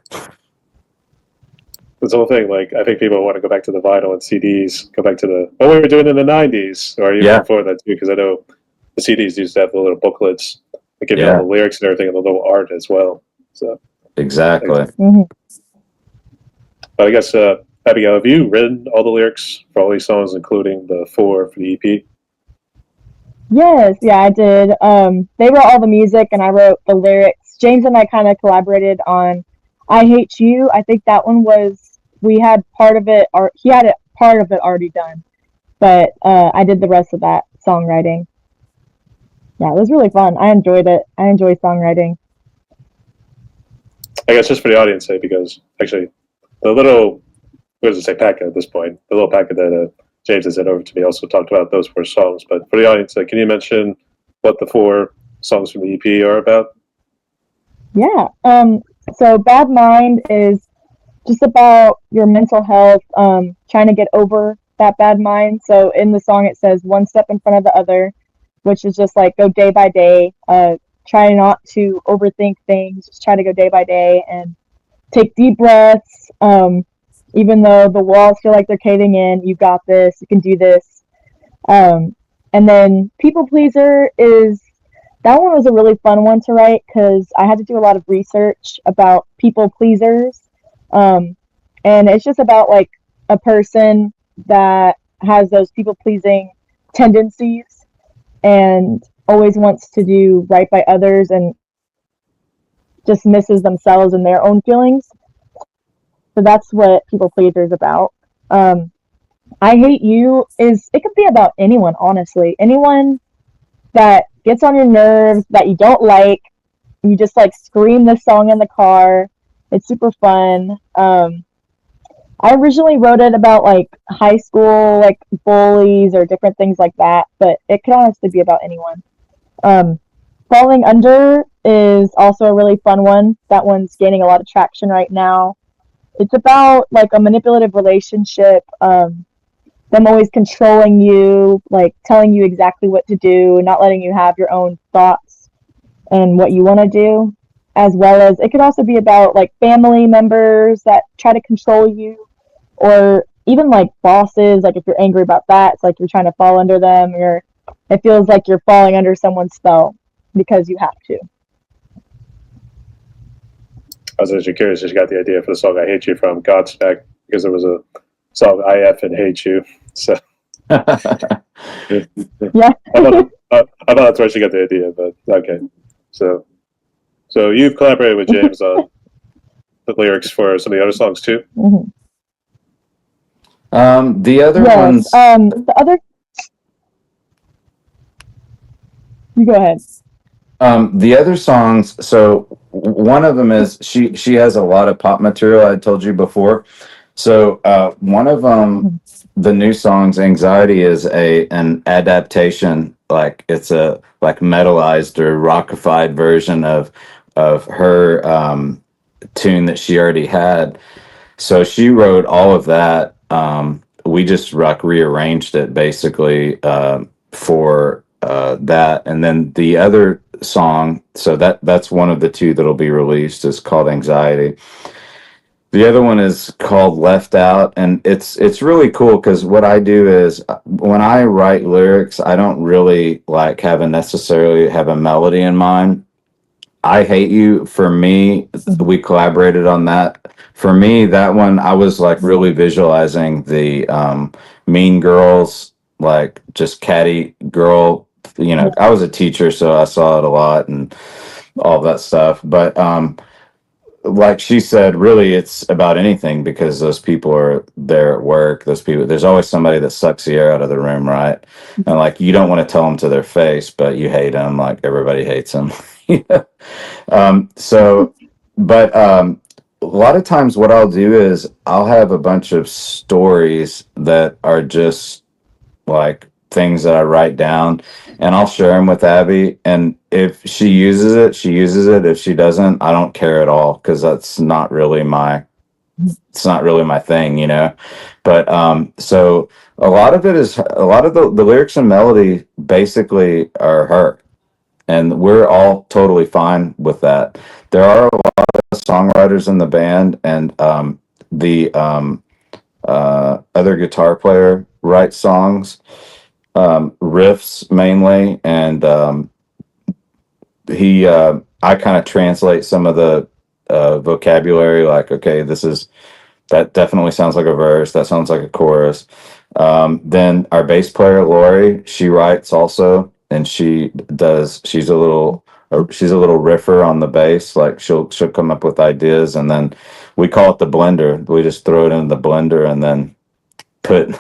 this whole thing, like, I think people want to go back to the vinyl and CDs, go back to what we were doing in the 90s, or even before that too, because I know the CDs used to have the little booklets that give you all the lyrics and everything and the little art as well. So exactly. But I guess, Abigail, have you written all the lyrics for all these songs, including the 4 for the EP? Yes, yeah, I did. They wrote all the music and I wrote the lyrics. James and I kind of collaborated on I Hate You. I think that one we had part of it, or he had part of it already done, but I did the rest of that songwriting. Yeah, it was really fun. I enjoyed it. I enjoy songwriting. I guess just for the audience sake, because actually the little, what does it say, packet at this point, the little packet that James has sent over to me also talked about those 4 songs. But for the audience, can you mention what the 4 songs from the EP are about? Yeah. So Bad Mind is just about your mental health, trying to get over that bad mind. So in the song it says one step in front of the other, which is just like go day by day, try not to overthink things, just try to go day by day and take deep breaths. Even though the walls feel like they're caving in, you got this, you can do this. And then People Pleaser that one was a really fun one to write because I had to do a lot of research about people pleasers. And it's just about like a person that has those people pleasing tendencies and always wants to do right by others and just misses themselves and their own feelings. So that's what People Pleaser is about. I Hate You it could be about anyone, honestly. Anyone that gets on your nerves, that you don't like. You just like scream this song in the car. It's super fun. I originally wrote it about like high school, like bullies or different things like that, but it could honestly be about anyone. Falling Under is also a really fun one. That one's gaining a lot of traction right now. It's about like a manipulative relationship, them always controlling you, like telling you exactly what to do, not letting you have your own thoughts and what you want to do, as well as it could also be about like family members that try to control you, or even like bosses. Like if you're angry about that, it's like you're trying to fall under them, or it feels like you're falling under someone's spell because you have to. I was actually curious if you got the idea for the song I Hate You from Godsmack, because there was a song I F and Hate You. So Yeah. I thought that's where she got the idea, but okay. So you've collaborated with James on the lyrics for some of the other songs too? Mm-hmm. The other ones. The other. You go ahead. The other songs, so one of them is she has a lot of pop material, I told you before. So one of them, the new songs, Anxiety, is an adaptation, like it's a like metalized or rockified version of her tune that she already had. So she wrote all of that. We just rearranged it basically for that, and then the other song, so that's one of the two that'll be released, is called Anxiety. The other one is called Left Out, and it's really cool because what I do is when I write lyrics, I don't really like necessarily have a melody in mind. I Hate You, for me, we collaborated on that. For me, that one, I was like really visualizing the Mean Girls, like just catty girl. You know, I was a teacher, so I saw it a lot and all that stuff. But like she said, really, it's about anything because those people are there at work. Those people, there's always somebody that sucks the air out of the room, right? And like, you don't want to tell them to their face, but you hate them like everybody hates them. Yeah. So, but a lot of times, what I'll do is I'll have a bunch of stories that are just like things that I write down, and I'll share them with Abby. And if she uses it, she uses it. If she doesn't, I don't care at all because that's not really my it's not really my thing, you know. But so a lot of it is a lot of the lyrics and melody basically are her, and we're all totally fine with that. There are a lot of songwriters in the band, and the other guitar player writes songs, riffs mainly, and he I kind of translate some of the vocabulary, like, okay, this is that definitely sounds like a verse, that sounds like a chorus. Then our bass player Lori, she writes also, and she's a little riffer on the bass. Like she'll come up with ideas, and then we call it the blender. We just throw it in the blender and then put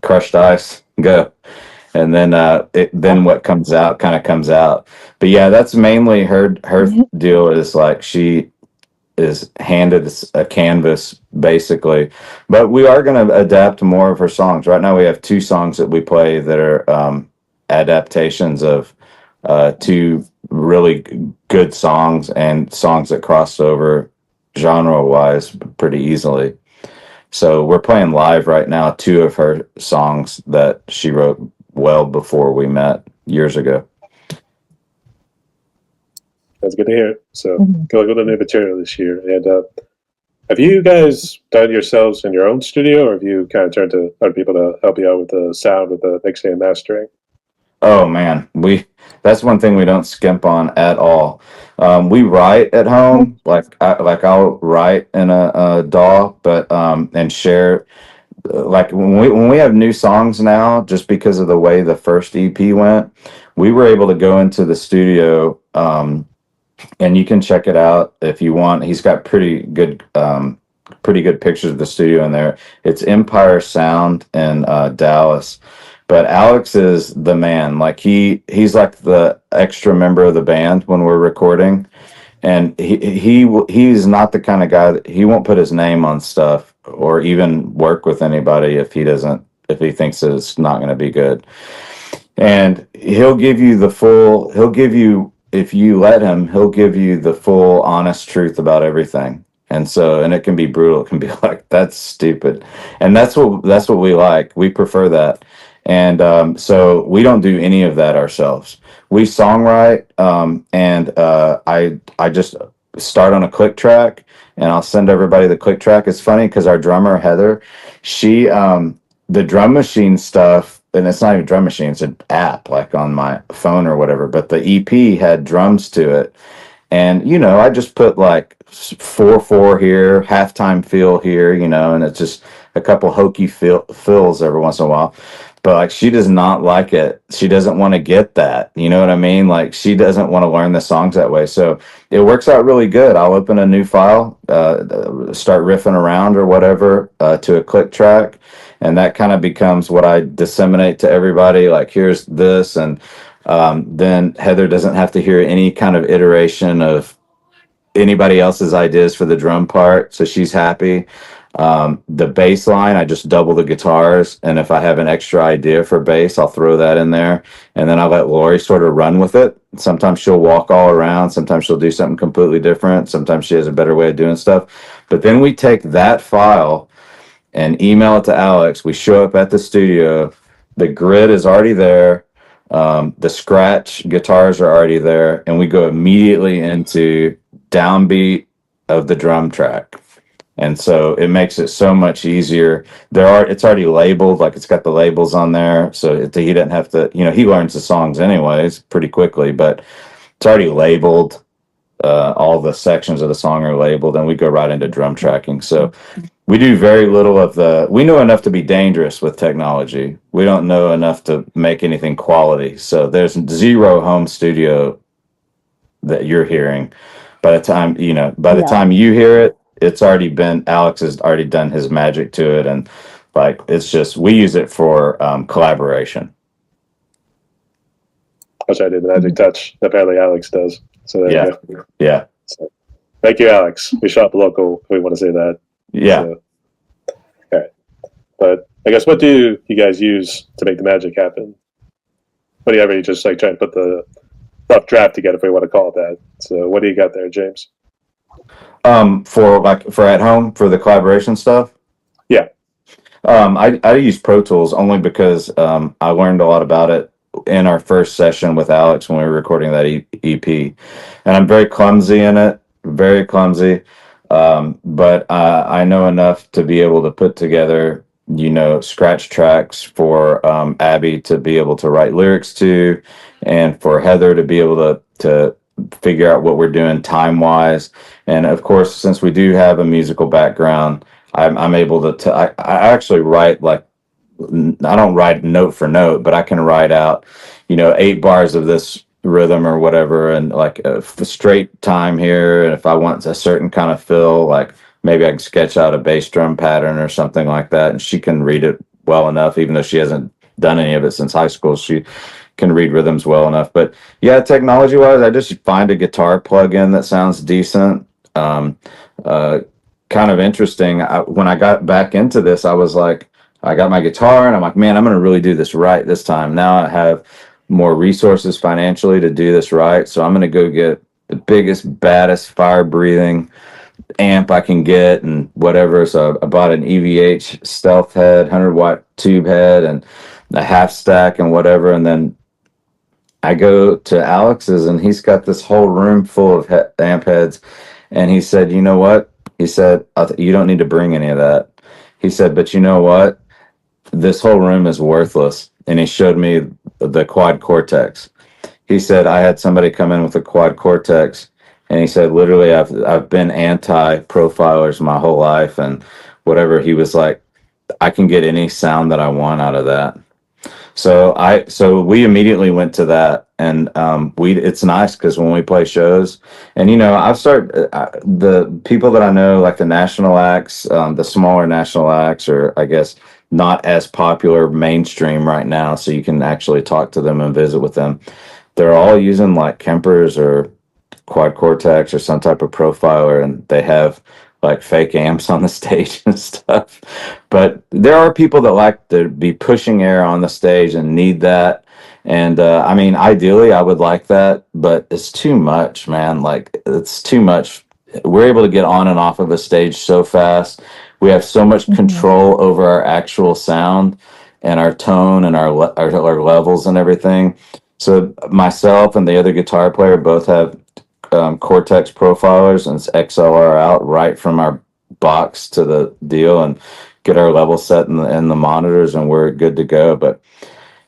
crushed ice, go. And then then what comes out kind of comes out. But yeah, that's mainly her deal, is like she is handed a canvas basically. But we are going to adapt more of her songs. Right now we have two songs that we play that are adaptations of two really good songs, and songs that cross over genre wise pretty easily. So we're playing live right now two of her songs that she wrote well before we met years ago. That's good to hear. So good luck with the new material this year. And have you guys done it yourselves in your own studio, or have you kind of turned to other people to help you out with the sound, with the mixing and mastering? Oh man, that's one thing we don't skimp on at all. We write at home, I'll write in a DAW, but and share. Like when we have new songs now, just because of the way the first EP went, we were able to go into the studio, and you can check it out if you want. He's got pretty good pictures of the studio in there. It's Empire Sound in Dallas. But Alex is the man. Like he's like the extra member of the band when we're recording, and he's not the kind of guy that he won't put his name on stuff or even work with anybody if he thinks that it's not going to be good. And he'll give you if you let him, he'll give you the full honest truth about everything. And it can be brutal. It can be like, that's stupid. And that's what we like. We prefer that. And so we don't do any of that ourselves. We songwrite, and I just start on a click track, and I'll send everybody the click track. It's funny because our drummer Heather, she the drum machine stuff, and it's not even a drum machine, it's an app like on my phone or whatever. But the EP had drums to it, and I just put like 4/4 here, halftime feel here, and it's just a couple hokey fills every once in a while. But like, she does not like it. She doesn't want to get that. You know what I mean? Like, she doesn't want to learn the songs that way. So it works out really good. I'll open a new file, start riffing around or whatever to a click track, and that kind of becomes what I disseminate to everybody. Like, here's this, and then Heather doesn't have to hear any kind of iteration of anybody else's ideas for the drum part, so she's happy. The bass line, I just double the guitars, and if I have an extra idea for bass, I'll throw that in there, and then I'll let Lori sort of run with it. Sometimes she'll walk all around, sometimes she'll do something completely different, sometimes she has a better way of doing stuff. But then we take that file and email it to Alex. We show up at the studio, the grid is already there, the scratch guitars are already there, and we go immediately into downbeat of the drum track. And so it makes it so much easier. It's already labeled, like it's got the labels on there. So he doesn't have to, he learns the songs anyways pretty quickly, but it's already labeled. All the sections of the song are labeled, and we go right into drum tracking. So we do very little we know enough to be dangerous with technology. We don't know enough to make anything quality. So there's zero home studio that you're hearing. By the time, you hear it, Alex has already done his magic to it. And like, it's just, we use it for collaboration. Which I do the magic touch. Apparently Alex does. So there you go. Yeah. So, thank you, Alex. We shop local. We want to say that. Yeah. So, all right. But I guess, what do you guys use to make the magic happen? What do you ever just like try to put the rough draft together, if we want to call it that? So what do you got there, James? For at home for the collaboration stuff. Yeah. I use Pro Tools only because I learned a lot about it in our first session with Alex when we were recording that EP, and I'm very clumsy in it, very clumsy. But I know enough to be able to put together, scratch tracks for Abby to be able to write lyrics to, and for Heather to be able to figure out what we're doing time wise. And of course, since we do have a musical background, I'm able to I actually write, like, I don't write note for note, but I can write out, 8 bars of this rhythm or whatever, and like a straight time here. And if I want a certain kind of fill, like maybe I can sketch out a bass drum pattern or something like that. And she can read it well enough, even though she hasn't done any of it since high school. She can read rhythms well enough. But yeah, technology wise, I just find a guitar plug-in that sounds decent. Kind of interesting. When I got back into this, I was like, I got my guitar and I'm like, man, I'm going to really do this right this time. Now I have more resources financially to do this right. So I'm going to go get the biggest, baddest, fire breathing amp I can get and whatever. So I bought an EVH stealth head, 100-watt tube head, and a half stack and whatever. And then I go to Alex's and he's got this whole room full of amp heads. And he said, you know what? He said, you don't need to bring any of that. He said, but you know what? This whole room is worthless. And he showed me the Quad Cortex. He said, I had somebody come in with a Quad Cortex, and he said, literally, I've been anti-profilers my whole life, and whatever. He was like, I can get any sound that I want out of that. So we immediately went to that, and it's nice because when we play shows, and the people that I know, like the national acts, the smaller national acts, or I guess not as popular mainstream right now, so you can actually talk to them and visit with them. They're all using like Kempers or Quad Cortex or some type of profiler, and they have like fake amps on the stage and stuff. But there are people that like to be pushing air on the stage and need that. And I mean, ideally, I would like that, but it's too much, man. Like, it's too much. We're able to get on and off of a stage so fast. We have so much control over our actual sound and our tone and our levels and everything. So myself and the other guitar player both have Cortex profilers, and it's XLR out right from our box to the deal, and get our level set in the monitors, and we're good to go. But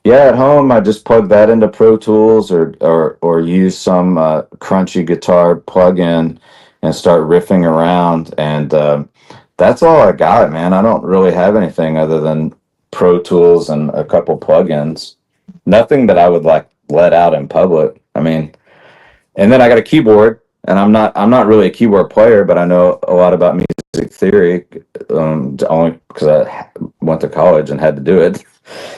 yeah, at home I just plug that into Pro Tools or use some crunchy guitar plug-in and start riffing around, and that's all I got, man. I don't really have anything other than Pro Tools and a couple plugins. Nothing that I would like let out in public. I mean, and then I got a keyboard, and I'm not really a keyboard player, but I know a lot about music theory, only because I went to college and had to do it.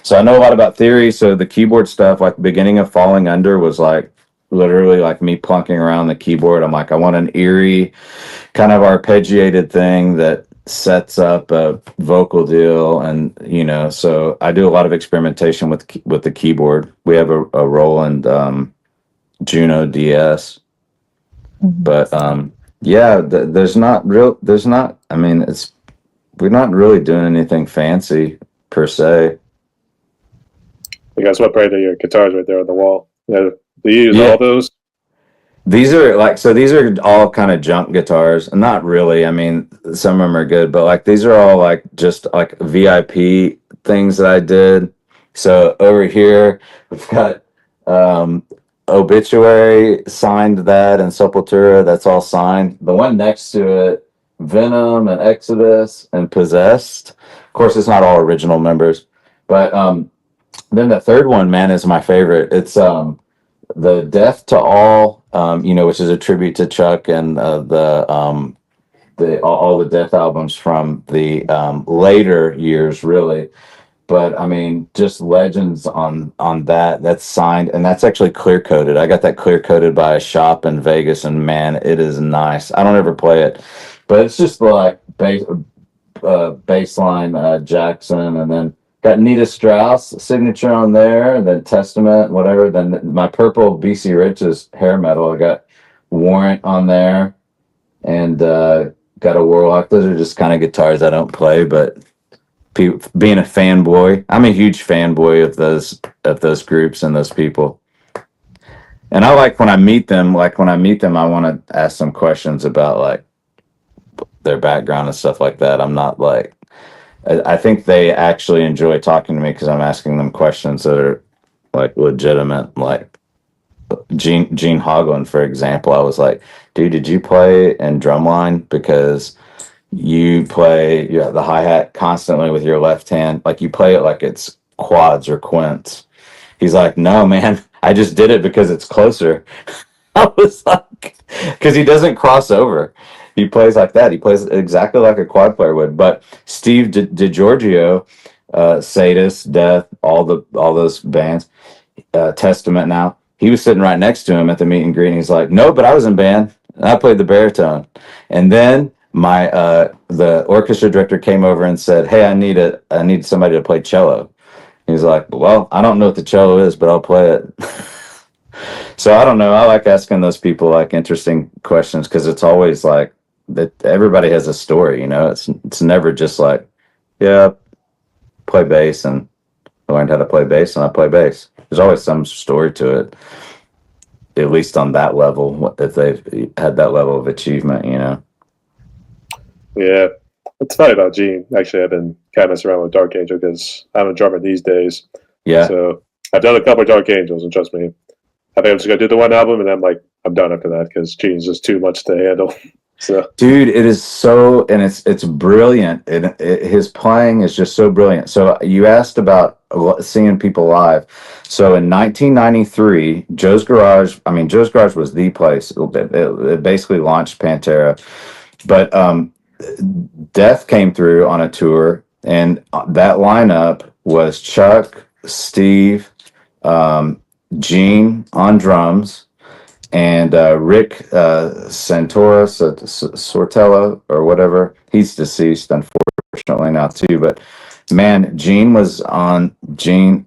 So I know a lot about theory. So the keyboard stuff, like the beginning of Falling Under, was like literally like me plunking around the keyboard. I'm like, I want an eerie, kind of arpeggiated thing that sets up a vocal deal, and so I do a lot of experimentation with the keyboard. We have a Roland Juno DS, but yeah, there's not, I mean, we're not really doing anything fancy per se. I guess what brand are your guitars right there on the wall? Yeah, do you use all those? These are like, so these are all kind of junk guitars. Not really. I mean, some of them are good, but like these are all like just like VIP things that I did. So over here, we've got um, Obituary signed that and Sepultura. That's all signed. The one next to it, Venom and Exodus and Possessed. Of course, it's not all original members, but then the third one, man, is my favorite. It's the Death to All, which is a tribute to Chuck and the all the Death albums from the later years, really. But I mean, just legends on that. That's signed, and that's actually clear coated. I got that clear coated by a shop in Vegas, and man, it is nice. I don't ever play it, but it's just like baseline Jackson, and then got Nita Strauss signature on there, and then Testament, whatever. Then my purple BC Rich's hair metal. I got Warrant on there, and got a Warlock. Those are just kind of guitars I don't play, but being a fanboy, I'm a huge fanboy of those groups and those people. And I like when I meet them. Like when I meet them, I want to ask them questions about like their background and stuff like that. I'm not like I think they actually enjoy talking to me because I'm asking them questions that are like legitimate. Like Gene Hoglan, for example, I was like, dude, did you play in drumline? Because you play the hi-hat constantly with your left hand. Like you play it like it's quads or quints. He's like, no, man, I just did it because it's closer. I was like, because he doesn't cross over. He plays like that. He plays exactly like a quad player would. But Steve DiGiorgio, Sadist, Death, all those bands, Testament now. He was sitting right next to him at the meet and greet, and he's like, "No, but I was in band. And I played the baritone." And then my the orchestra director came over and said, "Hey, I need somebody to play cello." He's like, "Well, I don't know what the cello is, but I'll play it." So I don't know. I like asking those people like interesting questions because it's always like that. Everybody has a story, you know. It's never just like, yeah, play bass and I learned how to play bass and I play bass. There's always some story to it, at least on that level, if they've had that level of achievement, you know. Yeah, it's funny about Gene. Actually, I've been kind of messing around with Dark Angel because I'm a drummer these days. Yeah. So I've done a couple of Dark Angels, and trust me, I think I'm just gonna do the one album, and I'm done after that because Gene's just too much to handle. So, dude, it is so, and it's brilliant. His playing is just so brilliant. So you asked about seeing people live. So in 1993, Joe's Garage. I mean, Joe's Garage was the place. It basically launched Pantera, but Death came through on a tour, and that lineup was Chuck, Steve, Gene on drums, and Rick Santora Sortella or whatever. He's deceased, unfortunately, now too. But man, Gene was on. Gene,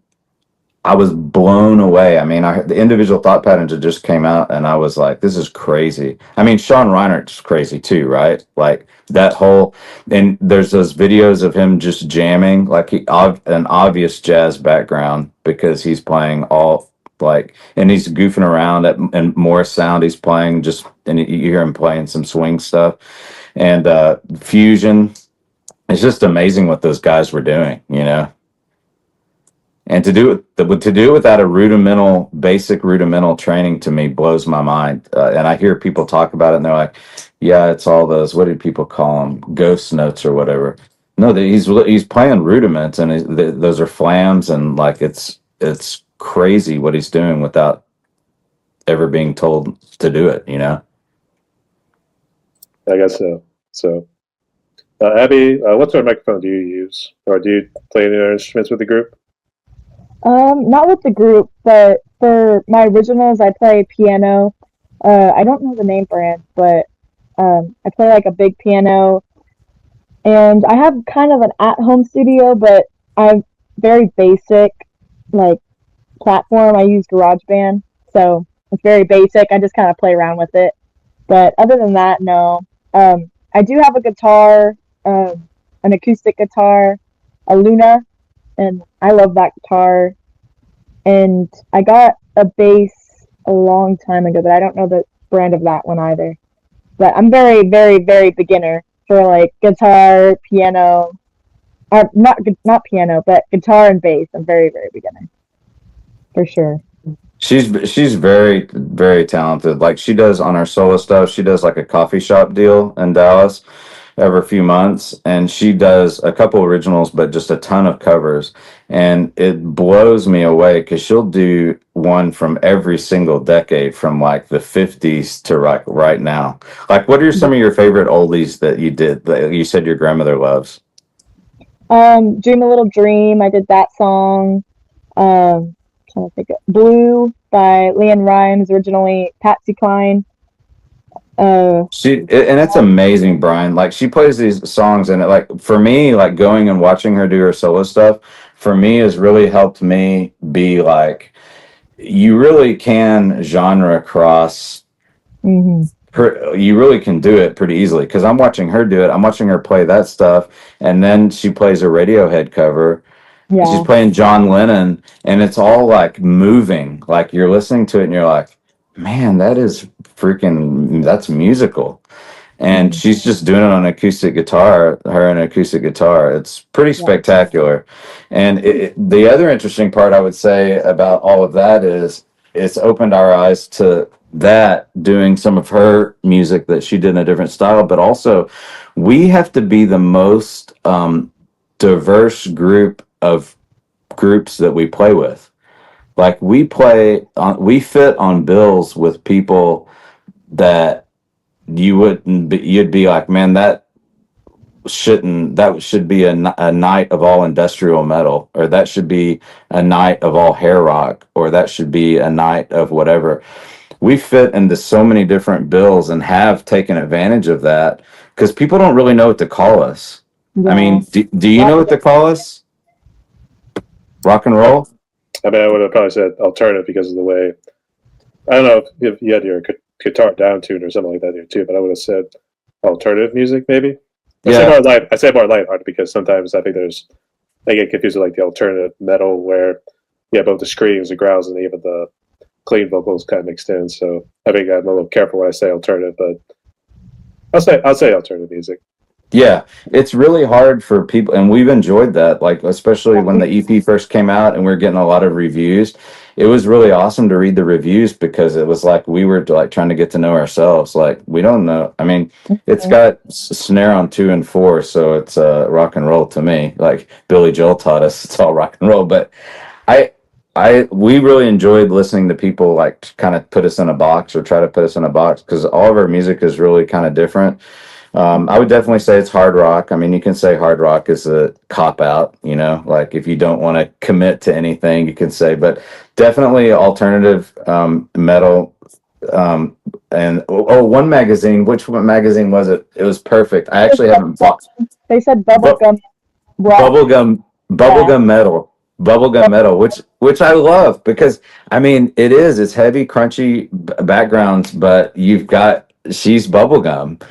I was blown away. I mean, the Individual Thought Patterns had just came out, and I was like, "This is crazy." I mean, Sean Reinert's crazy too, right? Like that whole. And there's those videos of him just jamming, like an obvious jazz background because he's playing all like, and he's goofing around and Morris Sound. He's playing just, and you hear him playing some swing stuff and fusion. It's just amazing what those guys were doing, you know. And to do it without a basic rudimental training to me blows my mind. And I hear people talk about it, and they're like, "Yeah, it's all those. What did people call them? Ghost notes or whatever." No, he's playing rudiments, and those are flams, and like it's crazy what he's doing without ever being told to do it. You know. I guess so. So, Abby, what sort of microphone do you use, or do you play any other instruments with the group? Not with the group, but for my originals, I play piano. I don't know the name brand, but I play like a big piano, and I have kind of an at-home studio, but I'm very basic, like platform. I use GarageBand, so it's very basic. I just kind of play around with it. But other than that, no. I do have a guitar, an acoustic guitar, a Luna, and I love that guitar. And I got a bass a long time ago, but I don't know brand of that one either. But I'm very, very, very beginner for like guitar, piano, or not piano, but guitar and bass. I'm very, very beginner for sure. She's very very talented. Like she does on her solo stuff. She does like a coffee shop deal in Dallas every few months, and she does a couple originals, but just a ton of covers. And it blows me away because she'll do one from every single decade, from like the '50s to like right now. Like, what are some of your favorite oldies that you did that you said your grandmother loves? Dream a Little Dream. I did that song. Trying to think of Blue by Leanne Rimes, originally Patsy Cline. She and it's amazing, Brian. Like she plays these songs, and it, like for me, like going and watching her do her solo stuff, for me has really helped me be like, you really can genre cross. hmm You really can do it pretty easily because I'm watching her do it. I'm watching her play that stuff, and then she plays a Radiohead cover. She's Yeah, playing John Lennon, and it's all like moving. Like you're listening to it, and you're like, man, that is freaking, that's musical. And hmm she's just doing it on acoustic guitar, her and acoustic guitar. It's pretty yeah, spectacular. And the other interesting part I would say about all of that is it's opened our eyes to that, doing some of her music that she did in a different style, but also we have to be the most diverse group of groups that we play with. Like we fit on bills with people that you'd be like, man, that should be a night of all industrial metal, or that should be a night of all hair rock, or that should be a night of whatever. We fit into so many different bills and have taken advantage of that because people don't really know what to call us. I yeah. mean, do you know what to call us? Rock and roll? I mean, I would have probably said alternative because of the way. I don't know if you had your guitar down tuned or something like that here too, but I would have said alternative music maybe. Yeah. I say more lighthearted because sometimes I think I get confused with like the alternative metal where you have both the screams, the growls, and even the clean vocals kind of mixed in. So I think I'm a little careful when I say alternative, but I'll say alternative music. Yeah, it's really hard for people, and we've enjoyed that. Like, especially when the EP first came out, and we are getting a lot of reviews. It was really awesome to read the reviews because it was like we were like trying to get to know ourselves. Like, we don't know. I mean, it's got snare on 2 and 4, so it's rock and roll to me. Like Billy Joel taught us, it's all rock and roll. But I, we really enjoyed listening to people like kind of put us in a box or try to put us in a box because all of our music is really kind of different. I would definitely say it's hard rock. I mean, you can say hard rock is a cop out, like if you don't want to commit to anything, you can say, but definitely alternative metal. And one magazine, which magazine was it? It was perfect. I actually haven't bought They said bubblegum rock. bubblegum bubblegum metal. Bubblegum metal, which I love because I mean it's heavy, crunchy backgrounds, but she's bubblegum.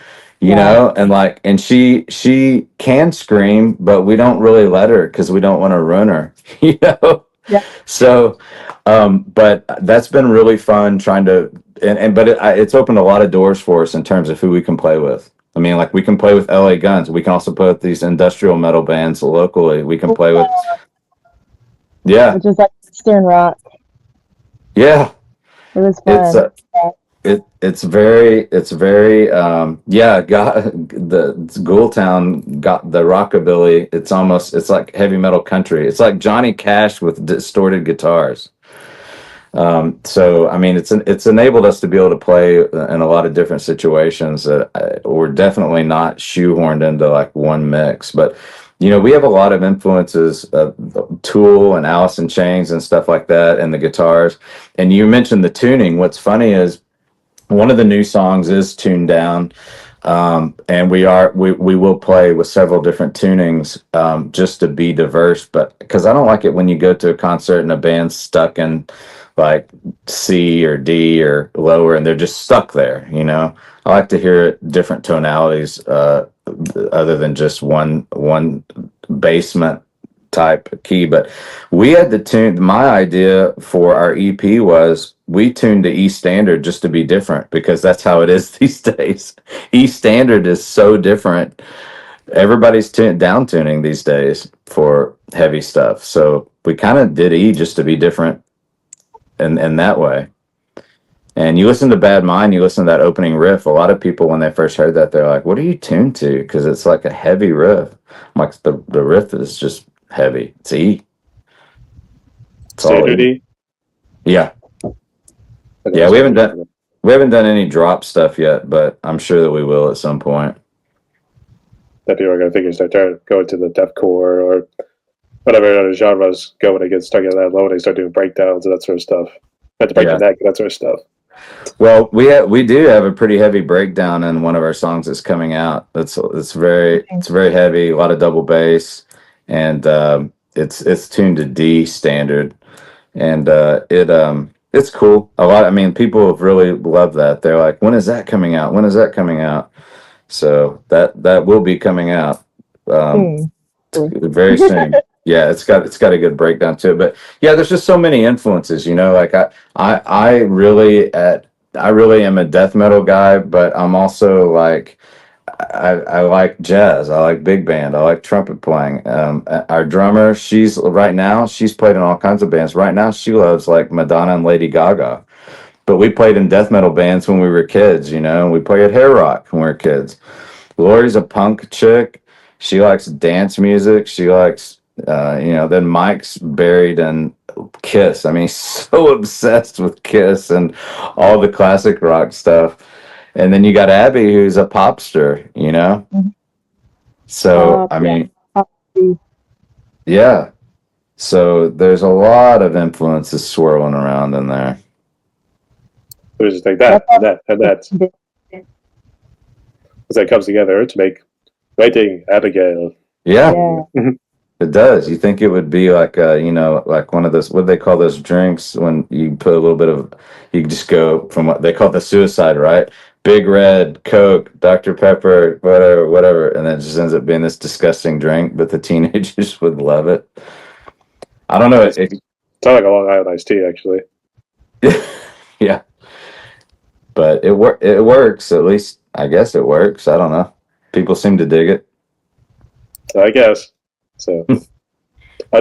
Yeah, And like, and she can scream, but we don't really let her because we don't want to ruin her, you know. yeah. So, but that's been really fun trying to, but it's opened a lot of doors for us in terms of who we can play with. I mean, like we can play with LA Guns. We can also play with these industrial metal bands locally. We can play with, yeah, Which is like Eastern rock. yeah. It was It's fun. Yeah. It's very yeah, got the Ghoultown got the rockabilly. It's like heavy metal country. It's like Johnny Cash with distorted guitars. So I mean it's enabled us to be able to play in a lot of different situations that we're definitely not shoehorned into like one mix, but we have a lot of influences of Tool and Alice in Chains and stuff like that, and the guitars. And you mentioned the tuning. What's funny is one of the new songs is tuned down, and we will play with several different tunings, just to be diverse. But because I don't like it when you go to a concert and a band's stuck in like C or D or lower, and they're just stuck there. I like to hear different tonalities, other than just one basement type key. But we had to tune. My idea for our EP was we tuned to E standard just to be different, because that's how it is these days. E standard is so different. Everybody's down tuning these days for heavy stuff. So we kind of did E just to be different in that way. And you listen to Bad Mind, you listen to that opening riff. A lot of people, when they first heard that, they're like, "What are you tuned to?" Because it's like a heavy riff. I'm like, the riff is just heavy. It's E. It's all Standard E. E? Yeah, Okay, yeah. so We haven't done any drop stuff yet, but I'm sure that we will at some point. that people are going to think you start going to the deathcore or whatever other genres go when they start getting that low and they start doing breakdowns and that sort of stuff. Have to break Yeah. the neck and that sort of stuff. Well, we do have a pretty heavy breakdown in one of our songs that's coming out. It's very heavy, a lot of double bass, and it's tuned to D standard, and it's cool. I mean, people have really loved that. They're like, "When is that coming out? When is that coming out?" So that will be coming out very soon. Yeah, it's got a good breakdown to it. But yeah, there's just so many influences, like I really am a death metal guy, but I'm also like I like jazz, I like big band, I like trumpet playing. Our drummer, she's played in all kinds of bands. Right now she loves like Madonna and Lady Gaga. But we played in death metal bands when we were kids, and we played at Hair Rock when we were kids. Lori's a punk chick. She likes dance music. She likes, then Mike's buried in Kiss. I mean, he's so obsessed with Kiss and all the classic rock stuff. And then you got Abby, who's a popster, Mhm. So, I mean, yeah. So there's a lot of influences swirling around in there. It was just like that and that and that. As that comes together to make Waiting Abigail. Yeah. It does. You think it would be like like one of those, what do they call those drinks when you put a little bit of, you just go from what they call the suicide, right? Big Red, Coke, Dr. Pepper, whatever, and then it just ends up being this disgusting drink, but the teenagers would love it. I don't know. It's like a Long Island iced tea, actually. Yeah, but it works. At least I guess it works. I don't know. People seem to dig it. I guess. So,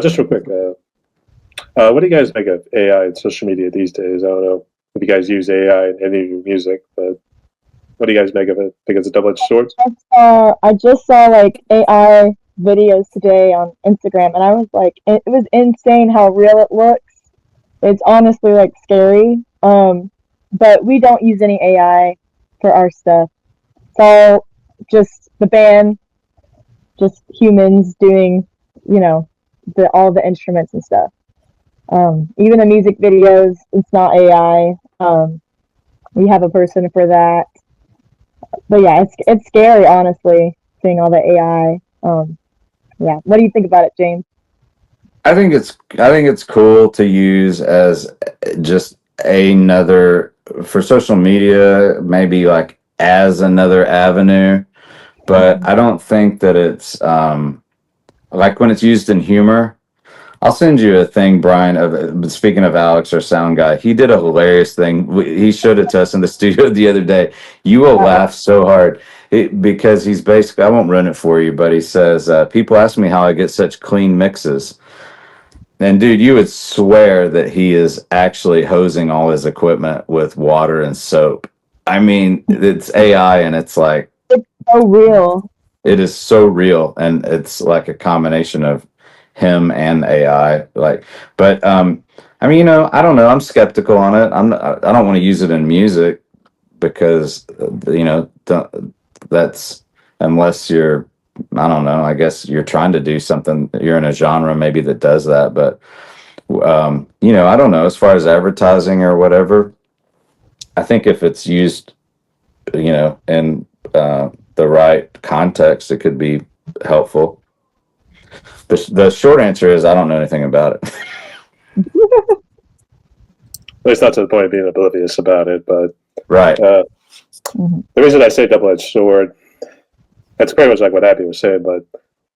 just real quick, what do you guys make of AI and social media these days? I don't know if you guys use AI in any of your music, but what do you guys make of it? Think it's a double-edged sword? I just saw like AI videos today on Instagram, and I was like, it was insane how real it looks. It's honestly like scary. But we don't use any AI for our stuff. It's all just the band, just humans doing, all the instruments and stuff. Even the music videos, it's not AI. We have a person for that. But yeah, it's scary, honestly, seeing all the AI. Yeah, what do you think about it, James? I think it's cool to use as just another, for social media, maybe like as another avenue, but I don't think that it's like when it's used in humor. I'll send you a thing, Brian. Speaking of Alex, our sound guy, he did a hilarious thing. He showed it to us in the studio the other day. You will laugh so hard because he's basically, I won't run it for you, but he says, people ask me how I get such clean mixes. And dude, you would swear that he is actually hosing all his equipment with water and soap. I mean, it's AI and it's like, It's so real. it is so real, and it's like a combination of him and AI. But I mean, I don't know. I'm skeptical on it. I don't want to use it in music because that's, unless you're, I don't know. I guess you're trying to do something. You're in a genre maybe that does that, but I don't know. As far as advertising or whatever, I think if it's used, in the right context, it could be helpful. The short answer is I don't know anything about it. At least not to the point of being oblivious about it, but Right. the reason I say double-edged sword, that's pretty much like what Abby was saying, but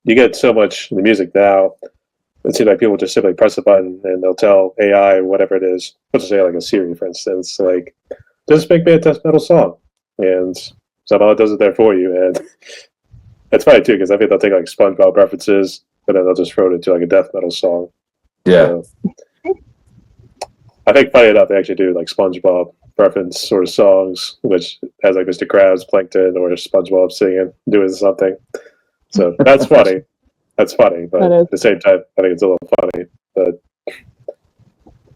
you get so much in the music now. it seems like people just simply press a button and they'll tell AI whatever it is. Let's say like a Siri, for instance, like just make me a death metal song, and somehow it does it there for you. And it's funny too because I think they'll take like SpongeBob references and then they'll just throw it into like a death metal song. Yeah. So, I think funny enough, they actually do like SpongeBob reference sort of songs, which has like Mr. Krabs, Plankton, or SpongeBob singing, doing something. So that's funny. That's funny, but at the same time, I think it's a little funny. But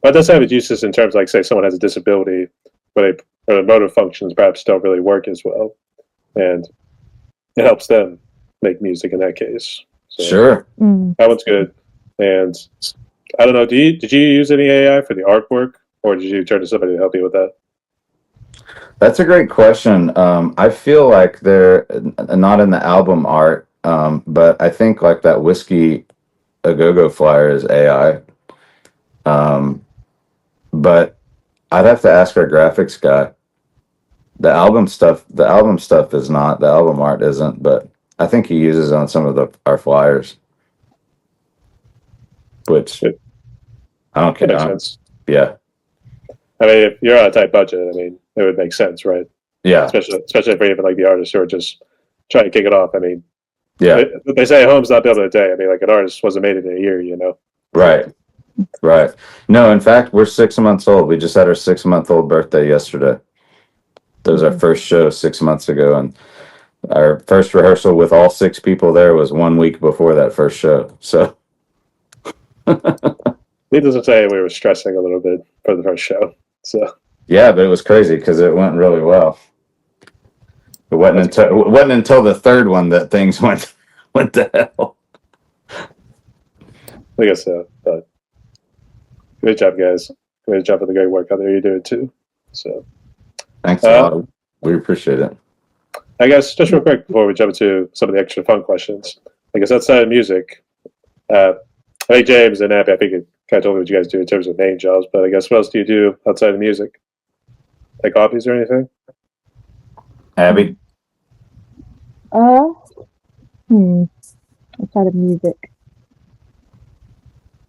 it does have its uses in terms of, like, say, someone has a disability where their motor functions perhaps don't really work as well, and it helps them make music in that case. So Sure. that one's good. And I don't know, did you use any AI for the artwork, or did you turn to somebody to help you with that? That's a great question. I feel like they're not in the album art, but I think like that Whiskey A Go-Go flyer is AI. But I'd have to ask our graphics guy. The album stuff is not. The album art isn't, but I think he uses on some of our flyers. Which I don't care. That makes sense. Yeah. I mean, if you're on a tight budget, I mean, it would make sense, right? Yeah. Especially for even like the artists who are just trying to kick it off. I mean, Yeah. they say home's not built in a day. I mean, like an artist wasn't made in a year, you know? Right. Right. No, in fact, we're 6 months old. We just had our 6-month-old birthday yesterday. That was our first show 6 months ago, and our first rehearsal with all 6 people there was 1 week before that first show. So, Needless to say, we were stressing a little bit for the first show. So yeah, but it was crazy because it went really well. It wasn't until the third one that things went to hell. I guess so. But great job, guys. Great job for the great work out there. You do it too. So Thanks a lot. We appreciate it. I guess just real quick before we jump into some of the extra fun questions, I guess outside of music, I think James and Abby, I think it kind of told me what you guys do in terms of main jobs, but I guess what else do you do outside of music? Like hobbies or anything? Abby? Outside of music.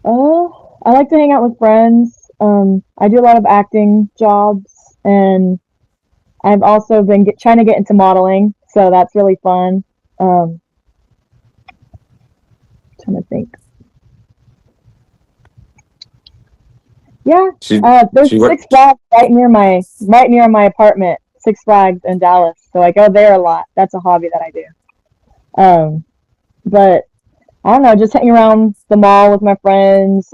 I like to hang out with friends. I do a lot of acting jobs, and I've also been trying to get into modeling, so that's really fun. Trying to think. Yeah, there's Six Flags right near my apartment. Six Flags in Dallas, so I go there a lot. That's a hobby that I do. But I don't know, just hanging around the mall with my friends,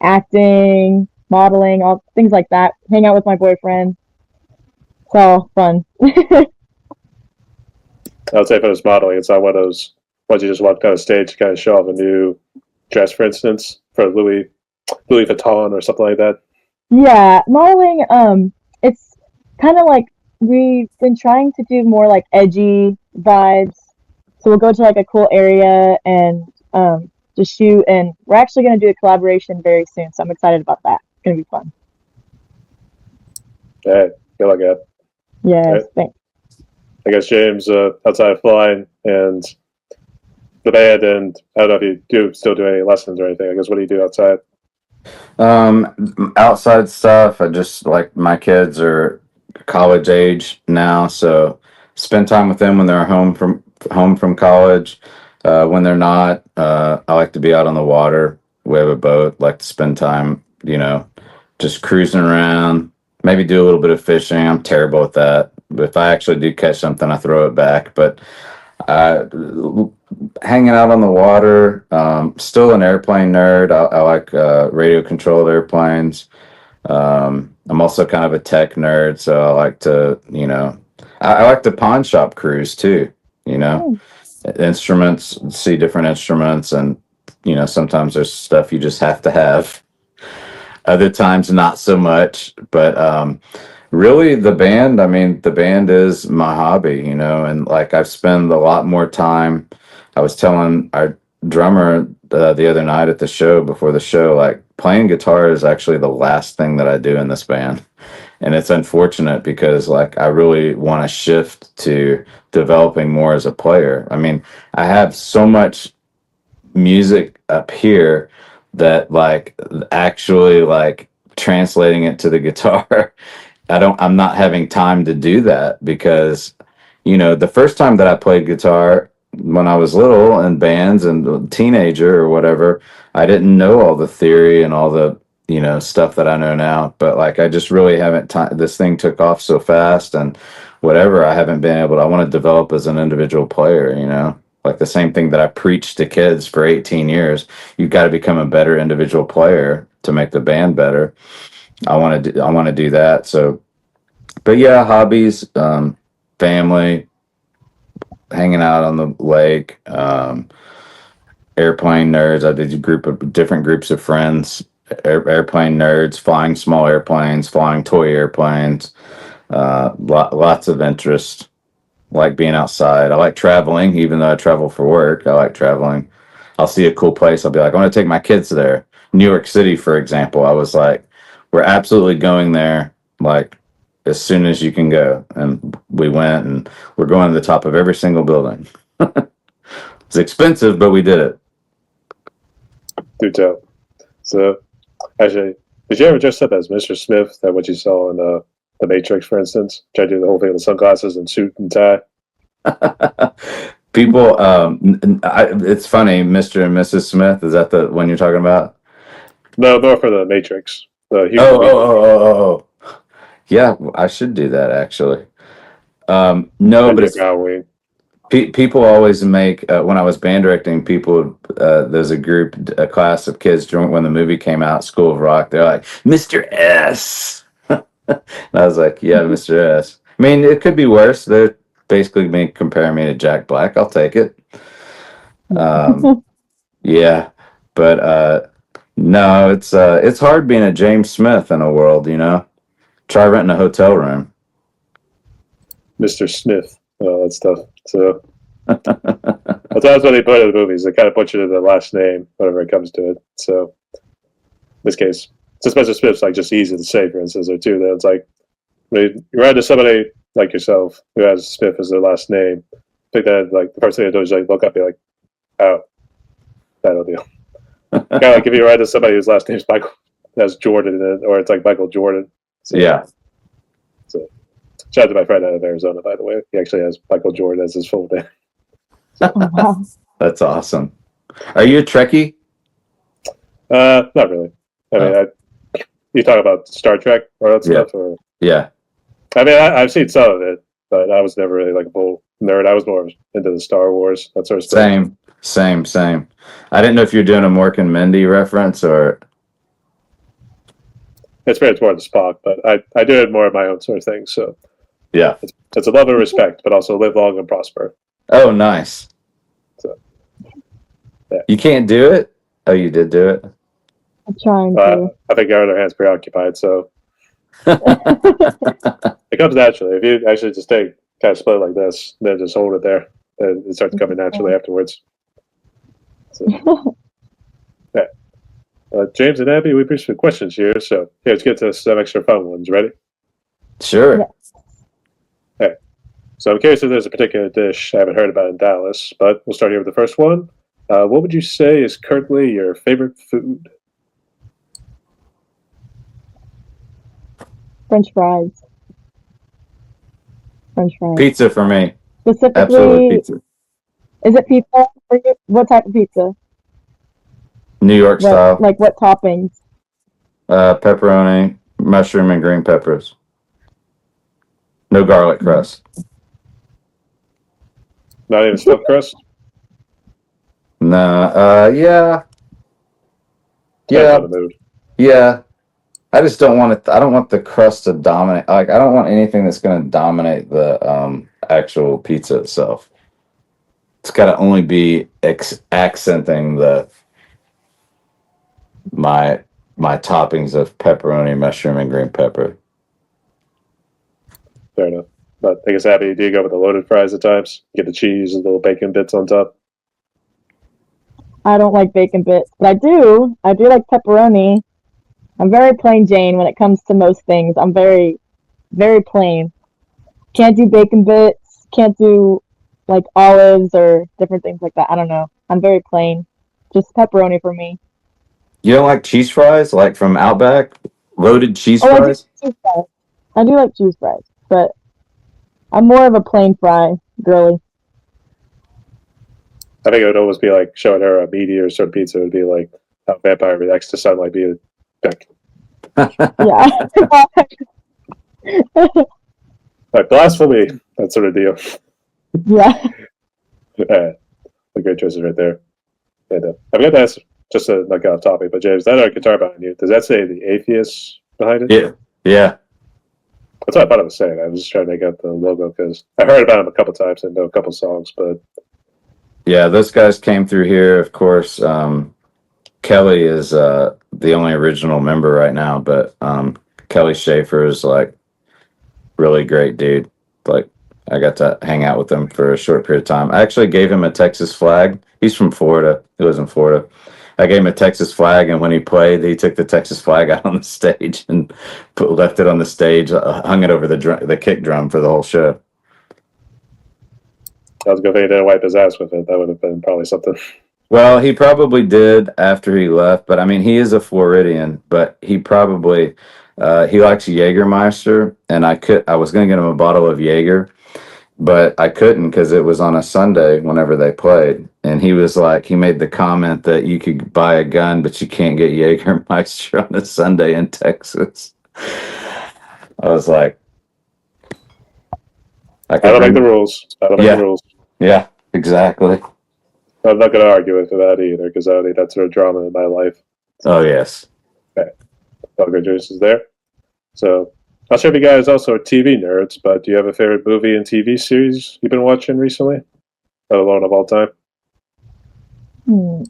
acting, modeling, all things like that. Hang out with my boyfriend. It's all fun. I would say if it was modeling, it's not one of those ones you just walk down a stage to kind of show off a new dress, for instance, for Louis Vuitton or something like that. Yeah, modeling, it's kind of like we've been trying to do more like edgy vibes. So we'll go to like a cool area and just shoot, and we're actually going to do a collaboration very soon. So I'm excited about that. It's going to be fun. Hey, good luck, Ab. Yes, Right. thanks. I guess James, outside of flying and the band, and I don't know if you still do any lessons or anything. I guess what do you do outside? Outside stuff, I just like my kids are college age now, so spend time with them when they're home from college. When they're not, I like to be out on the water. We have a boat, like to spend time, just cruising around, maybe do a little bit of fishing. I'm terrible at that. But if I actually do catch something, I throw it back. But hanging out on the water, still an airplane nerd. I like radio controlled airplanes. I'm also kind of a tech nerd, so I like to, I like to pawn shop cruise too, instruments, see different instruments, and, sometimes there's stuff you just have to have. Other times, not so much, but really the band is my hobby, and like I've spent a lot more time. I was telling our drummer the other night at the show, before the show, like playing guitar is actually the last thing that I do in this band. And it's unfortunate because like I really want to shift to developing more as a player. I mean, I have so much music up here that like actually like translating it to the guitar. I'm not having time to do that because, the first time that I played guitar when I was little in bands and a teenager or whatever, I didn't know all the theory and all the, stuff that I know now. But like, I just really haven't this thing took off so fast and whatever. I haven't been able to, I want to develop as an individual player, like the same thing that I preached to kids for 18 years. You've got to become a better individual player to make the band better. I want to do that. So, but yeah, hobbies, family, hanging out on the lake, airplane nerds. I did a group of different groups of friends, airplane nerds, flying small airplanes, flying toy airplanes, lots of interest. Like being outside. I like traveling, even though I travel for work. I like traveling. I'll see a cool place. I'll be like, I want to take my kids there. New York City, for example. I was like, we're absolutely going there. Like, as soon as you can go. And we went and we're going to the top of every single building. It's expensive, but we did it. Do tell. So, actually, did you ever dress up as Mr. Smith, that what you saw in The Matrix, for instance? Try to do the whole thing with sunglasses and suit and tie? People, it's funny, Mr. and Mrs. Smith. Is that the one you're talking about? No, more for The Matrix. Oh. Yeah, I should do that actually. No, but it's Halloween. People always make when I was band directing. People, there's a class of kids during when the movie came out, School of Rock. They're like, Mr. S. And I was like, yeah, Mr. S. I mean, it could be worse. They're basically comparing me to Jack Black. I'll take it. Yeah, but no, it's hard being a James Smith in a world. Try renting a hotel room. Mr. Smith. Oh, that's tough. So that's what they put in the movies. They kind of put you to the last name whenever it comes to it. So in this case, since Mr. Smith's like just easy to say, for instance, or two, then it's like when you run into somebody like yourself who has Smith as their last name. I think that like the first thing I do is like look up and be like, oh, that'll do. Kind of like if you run into somebody whose last name's Michael, has Jordan in it, or it's like Michael Jordan. So, yeah. So shout out to my friend out of Arizona, by the way. He actually has Michael Jordan as his full name. Oh, wow. That's awesome. Are you a Trekkie? Not really. I mean, you talk about Star Trek or that stuff? Or Yeah. I mean, I've seen some of it, but I was never really like a full nerd. I was more into the Star Wars, that sort of stuff. Same. I didn't know if you're doing a Mork and Mindy reference or... It's very more the Spock, but I do it more of my own sort of thing. So yeah, it's a love and respect, but also live long and prosper. Oh, nice. So, yeah. You can't do it? Oh, you did do it? I'm trying to. I think our other hand's preoccupied, so it comes naturally. If you actually just kind of split like this, then just hold it there, and it starts coming naturally afterwards. So, yeah. James and Abby, we appreciate the questions here, so here, let's get to some extra fun ones. Ready? Sure. Yes. Okay. So I'm curious if there's a particular dish I haven't heard about in Dallas, but we'll start here with the first one. What would you say is currently your favorite food? French fries. French fries. Pizza for me. Specifically, Absolutely pizza. Is it pizza for you? What type of pizza? New York style. Like what toppings? Pepperoni, mushroom, and green peppers. No garlic crust. Not even stuffed crust? No. Yeah. Depends Yeah. on the mood. Yeah. I just don't want it. I don't want the crust to dominate. Like, I don't want anything that's going to dominate the actual pizza itself. It's got to only be accenting my toppings of pepperoni, mushroom, and green pepper. Fair enough. But I guess, Abby, do you go with the loaded fries at times? Get the cheese and little bacon bits on top? I don't like bacon bits, but I do like pepperoni. I'm very plain Jane when it comes to most things. I'm very, very plain. Can't do bacon bits. Can't do like olives or different things like that. I don't know. I'm very plain. just pepperoni for me. You don't like cheese fries, like from Outback? Loaded cheese Oh, I do like fries? cheese fries. I do like cheese fries, but I'm more of a plain fry girly. I think it would almost be like showing her a meteor sort of pizza. It would be like how vampire reacts to sunlight being back. Yeah. Like blasphemy, that sort of deal. Yeah. The great choices right there. And I've got to ask, just to not get off topic, but James, that guitar behind you, does that say the atheist behind it? Yeah. Yeah. That's what I thought it was saying. I was just trying to make out the logo because I heard about him a couple times and know a couple songs, but Yeah, those guys came through here. Of course, Kelly is the only original member right now, but Kelly Schaefer is like really great dude. Like I got to hang out with him for a short period of time. I actually gave him a Texas flag. He's from Florida. He lives in Florida. I gave him a Texas flag, and when he played, he took the Texas flag out on the stage and left it on the stage, hung it over the kick drum for the whole show. I was going to didn't wipe his ass with it. That would have been probably something. Well, he probably did after he left, but I mean, he is a Floridian, but he probably he likes Jägermeister, and I was going to get him a bottle of Jaeger, but I couldn't because it was on a Sunday whenever they played, and he was like, he made the comment that you could buy a gun, but you can't get Jägermeister on a Sunday in Texas. I was like, I don't make the rules. I don't make Yeah. the rules. Yeah, exactly. I'm not going to argue with that either because I don't need that sort of drama in my life. Oh yes. Dogger Juice is there. So, not sure if you guys also are TV nerds, but do you have a favorite movie and TV series you've been watching recently? Let alone of all time?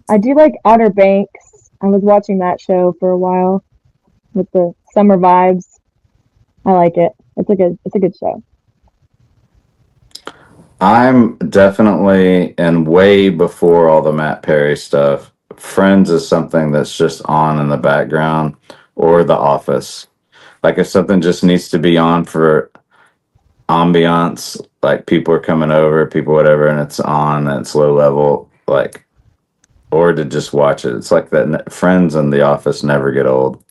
I do like Outer Banks. I was watching that show for a while with the summer vibes. I like it. It's a good show. I'm definitely and way before all the Matt Perry stuff. Friends is something that's just on in the background, or The Office. Like if something just needs to be on for ambiance, like people are coming over, people whatever, and it's on and it's low level, like, or to just watch it. It's like that. Friends and The Office never get old.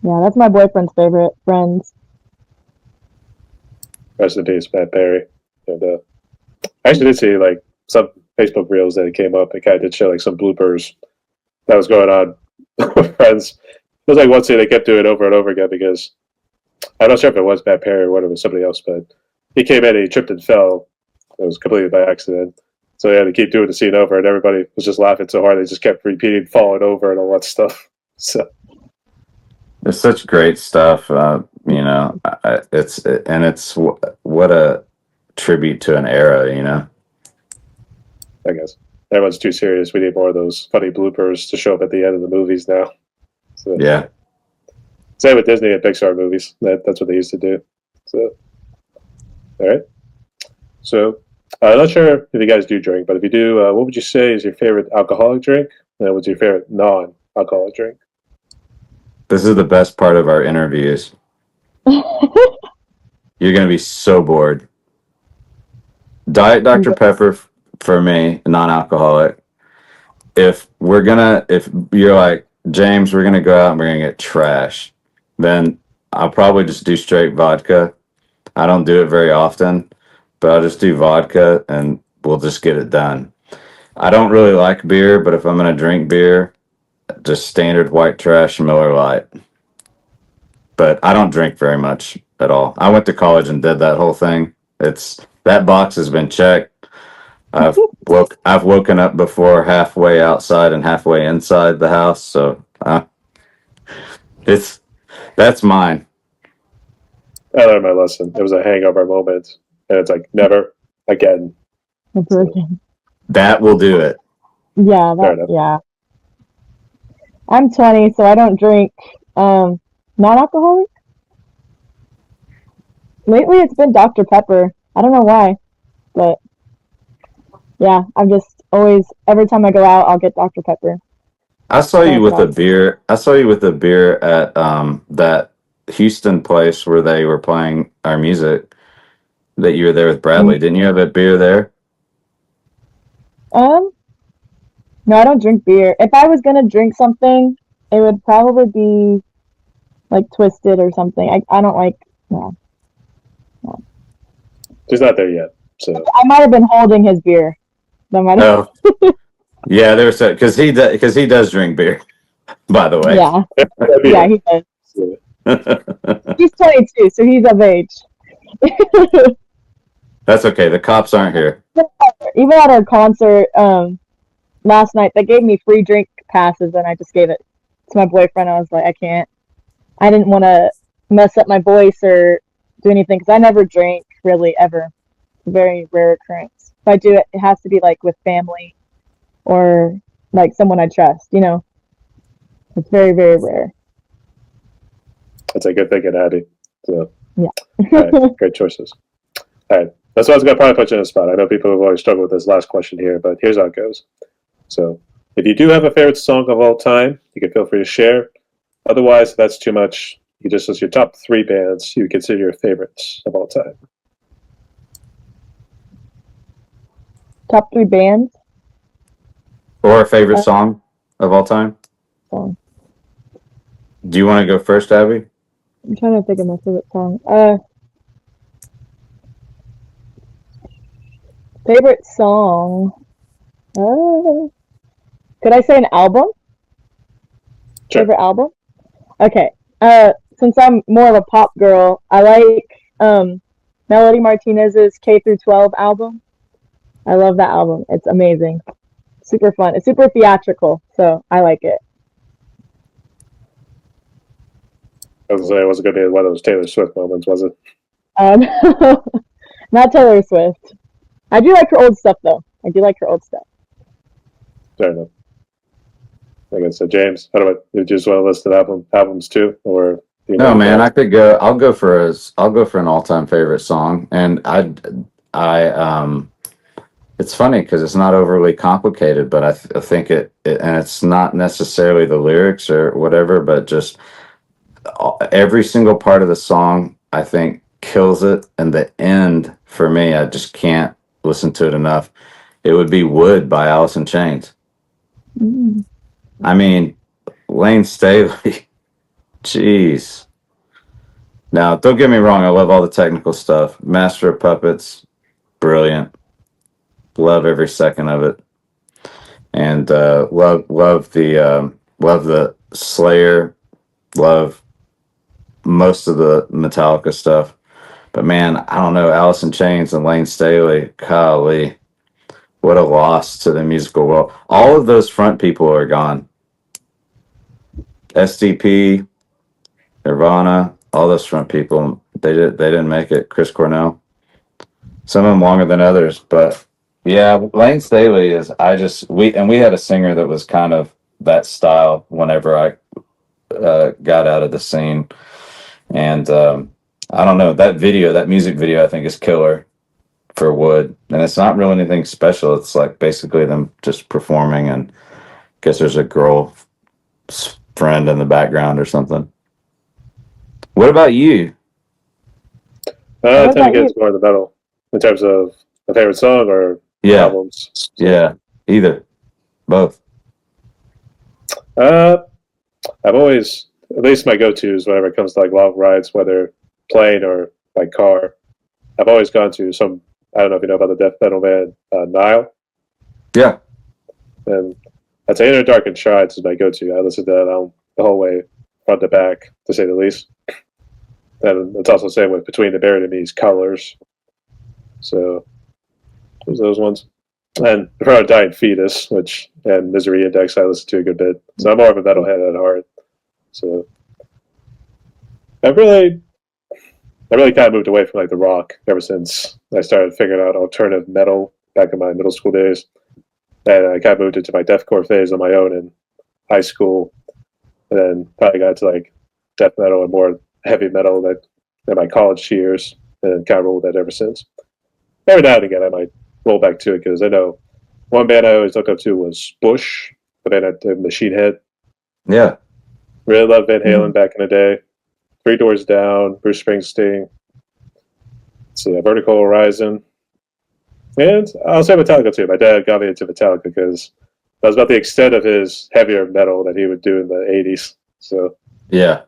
Yeah, that's my boyfriend's favorite, Friends. Rest in peace, Matt Perry. And I actually did see like some Facebook reels that came up. It kind of did show like some bloopers that was going on with Friends. It was like one scene they kept doing over and over again because I'm not sure if it was Matt Perry or whether it was somebody else, but he came in and he tripped and fell. It was completely by accident. So they had to keep doing the scene over, and everybody was just laughing so hard they just kept repeating falling over and all that stuff. So It's such great stuff. It's what a tribute to an era, you know. I guess everyone's too serious. We need more of those funny bloopers to show up at the end of the movies now. So, Yeah. same with Disney and Pixar movies. That's what they used to do. So, all right. So, I'm not sure if you guys do drink, but if you do, what would you say is your favorite alcoholic drink? And what's your favorite non-alcoholic drink? This is the best part of our interviews. You're going to be so bored. Diet Dr. Pepper for me, non-alcoholic. If you're like, James, we're going to go out and we're going to get trash, then I'll probably just do straight vodka. I don't do it very often, but I'll just do vodka and we'll just get it done. I don't really like beer, but if I'm going to drink beer, just standard white trash Miller Lite. But I don't drink very much at all. I went to college and did that whole thing. That box has been checked. I've woken up before halfway outside and halfway inside the house, so that's mine. I learned my lesson. It was a hangover moment, and it's like never again. That will do it. Yeah, yeah. I'm 20, so I don't drink non-alcoholic. Lately, it's been Dr. Pepper. I don't know why, but yeah, I'm just always, every time I go out, I'll get Dr. Pepper. I saw you with a beer. I saw you with a beer at that Houston place where they were playing our music. That you were there with Bradley. Didn't you have a beer there? No, I don't drink beer. If I was gonna drink something, it would probably be like Twisted or something. I don't like. No. He's not there yet. So I might have been holding his beer. That might have. Oh, yeah, there's because he does drink beer. By the way. Yeah. Yeah, he does. So, He's 22, so he's of age. That's okay. The cops aren't here. Even at our concert last night, they gave me free drink passes, and I just gave it to my boyfriend. I was like, I can't. I didn't want to mess up my voice or do anything because I never drink really ever. Very rare occurrence. If I do it, it has to be like with family or like someone I trust. You know, it's very, very rare. that's a good thinking, Abby. So, Yeah. all right, great choices. All right. That's why I was going to probably put you in a spot. I know people have always struggled with this last question here, but here's how it goes. So, if you do have a favorite song of all time, you can feel free to share. Otherwise, if that's too much, you just list your top 3 bands you consider your favorites of all time. Top 3 bands. Or a favorite song of all time? Song. Do you want to go first, Abby? I'm trying to think of my favorite song. Favorite song. Could I say an album? Sure. Favorite album? Okay. Since I'm more of a pop girl, I like Melody Martinez's K through 12 album. I love that album. It's amazing. Super fun. It's super theatrical, so I like it. I was going to say it wasn't going to be one of those Taylor Swift moments, was it? Not Taylor Swift. I do like her old stuff, though. I do like her old stuff. Fair enough. I guess so. James, how about you just want to list the albums too, or No, man, I could go. I'll go for an all-time favorite song, and I it's funny because it's not overly complicated, but I think it, and it's not necessarily the lyrics or whatever, but just every single part of the song, I think, kills it. And the end, for me, I just can't listen to it enough. It would be Wood by Alice in Chains. Mm. I mean, Lane Staley, jeez. Now, don't get me wrong, I love all the technical stuff. Master of Puppets, brilliant. Love every second of it. And love the Slayer, love most of the Metallica stuff. But man, I don't know, Alice in Chains and Lane Staley, golly, what a loss to the musical world. All of those front people are gone. SDP, Nirvana, all those front people, they didn't make it. Chris Cornell, some of them longer than others, but yeah, Lane Staley is. We had a singer that was kind of that style whenever I got out of the scene, and I don't know, that music video I think is killer for Wood, and it's not really anything special. It's like basically them just performing, and I guess there's a girl friend in the background or something. What about you? I What tend to about get you? more in the middle in terms of a favorite song or Yeah, albums. So, yeah, either, both. I've always, at least my go-tos whenever it comes to like long rides, whether plane or by car, I've always gone to some. I don't know if you know about the death metal band Nile, Yeah, and I'd say Inner Dark and Shrines is my go-to. I listen to that album the whole way, front to back, to say the least. And it's also the same with Between the Buried and Me's Colors. So those ones. And For a Dying Fetus, and Misery Index I listen to a good bit. So I'm more of a metalhead at heart. So I really kind of moved away from like the rock ever since I started figuring out alternative metal back in my middle school days. And I kind of moved into my deathcore phase on my own in high school. And then probably got to like death metal and more heavy metal that in my college years, and kind of rolled that ever since. Every now and again, I might roll back to it because I know one band I always look up to was Bush, the band at Machine Head. yeah. Really loved Van Halen back in the day. Three Doors Down, Bruce Springsteen. So Vertical Horizon. And I'll say Metallica too. My dad got me into Metallica because That was about the extent of his heavier metal that he would do in the 80s. So Yeah.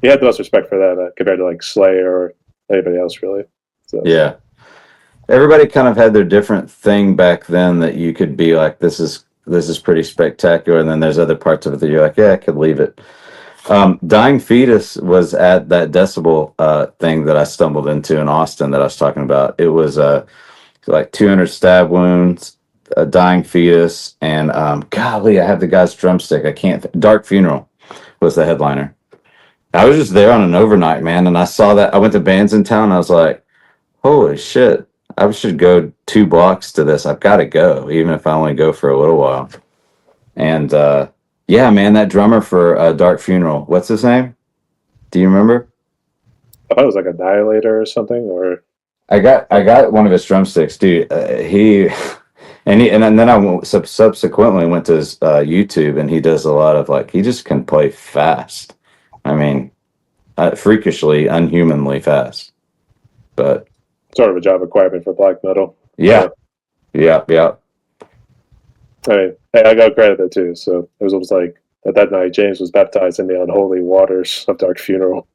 he had the most respect for that compared to like Slayer or anybody else, really. So. Yeah. Everybody kind of had their different thing back then that you could be like, this is pretty spectacular. And then there's other parts of it that you're like, yeah, I could leave it. Dying Fetus was at that Decibel thing that I stumbled into in Austin that I was talking about. It was like 200 stab wounds, a dying fetus, and golly, I have the guy's drumstick. I can't. Dark Funeral was the headliner. I was just there on an overnight, man, and I saw that. I went to bands in town. And I was like, holy shit! I should go 2 blocks to this. I've got to go, even if I only go for a little while. And yeah, man, that drummer for Dark Funeral. What's his name? Do you remember? I thought it was like Annihilator or something, or I got one of his drumsticks, dude. And then I subsequently went to his YouTube, and he does a lot of like, he just can play fast. I mean, freakishly, unhumanly fast. But sort of a job requirement for black metal. yeah, yeah. I mean, I got credit that too. So it was almost like at that night, James was baptized in the unholy waters of Dark Funeral.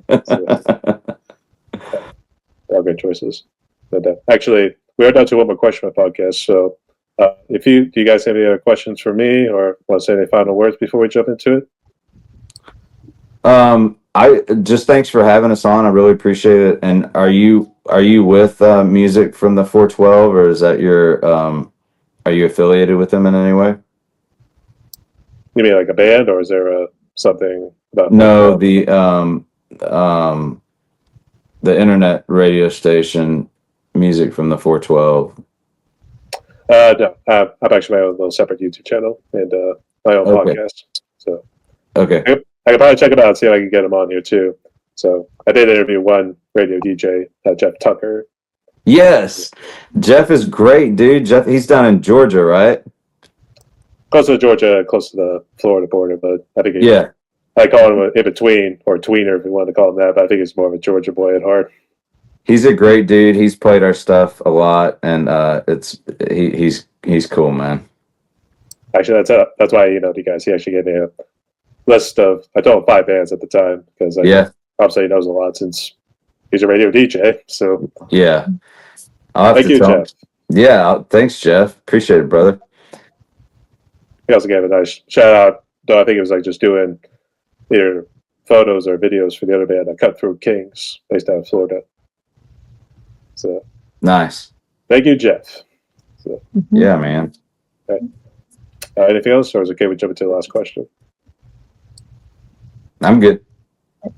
So, all good choices. But actually, we are down to one more question on the podcast. So, do you guys have any other questions for me, or want to say any final words before we jump into it? I just thanks for having us on. I really appreciate it. And are you with music from the 412, or is that your are you affiliated with them in any way? You mean like a band, or is there something about? No, the internet radio station, music from the 412. No, I've actually my own little separate YouTube channel and my own podcast. So okay, I could probably check it out and see if I can get him on here too. So I did interview one radio DJ, Jeff Tucker. yes, Jeff is great, dude. Jeff, he's down in Georgia, right? Close to Georgia, close to the Florida border, but I think I call him in between, or tweener if you want to call him that, but I think he's more of a Georgia boy at heart. He's a great dude. He's played our stuff a lot, and he's cool, man. Actually, that's why I emailed you guys. He actually gave me a list of, I told him 5 bands at the time, because obviously he knows a lot since he's a radio DJ. So yeah, thank you, Jeff. Yeah, thanks, Jeff. Appreciate it, brother. He also gave a nice shout out, though I think it was like just doing either photos or videos for the other band, Cut Through Kings, based out of Florida. So nice. Thank you, Jeff. So, yeah, man. Okay. Anything else, or is it okay we jump into the last question? I'm good.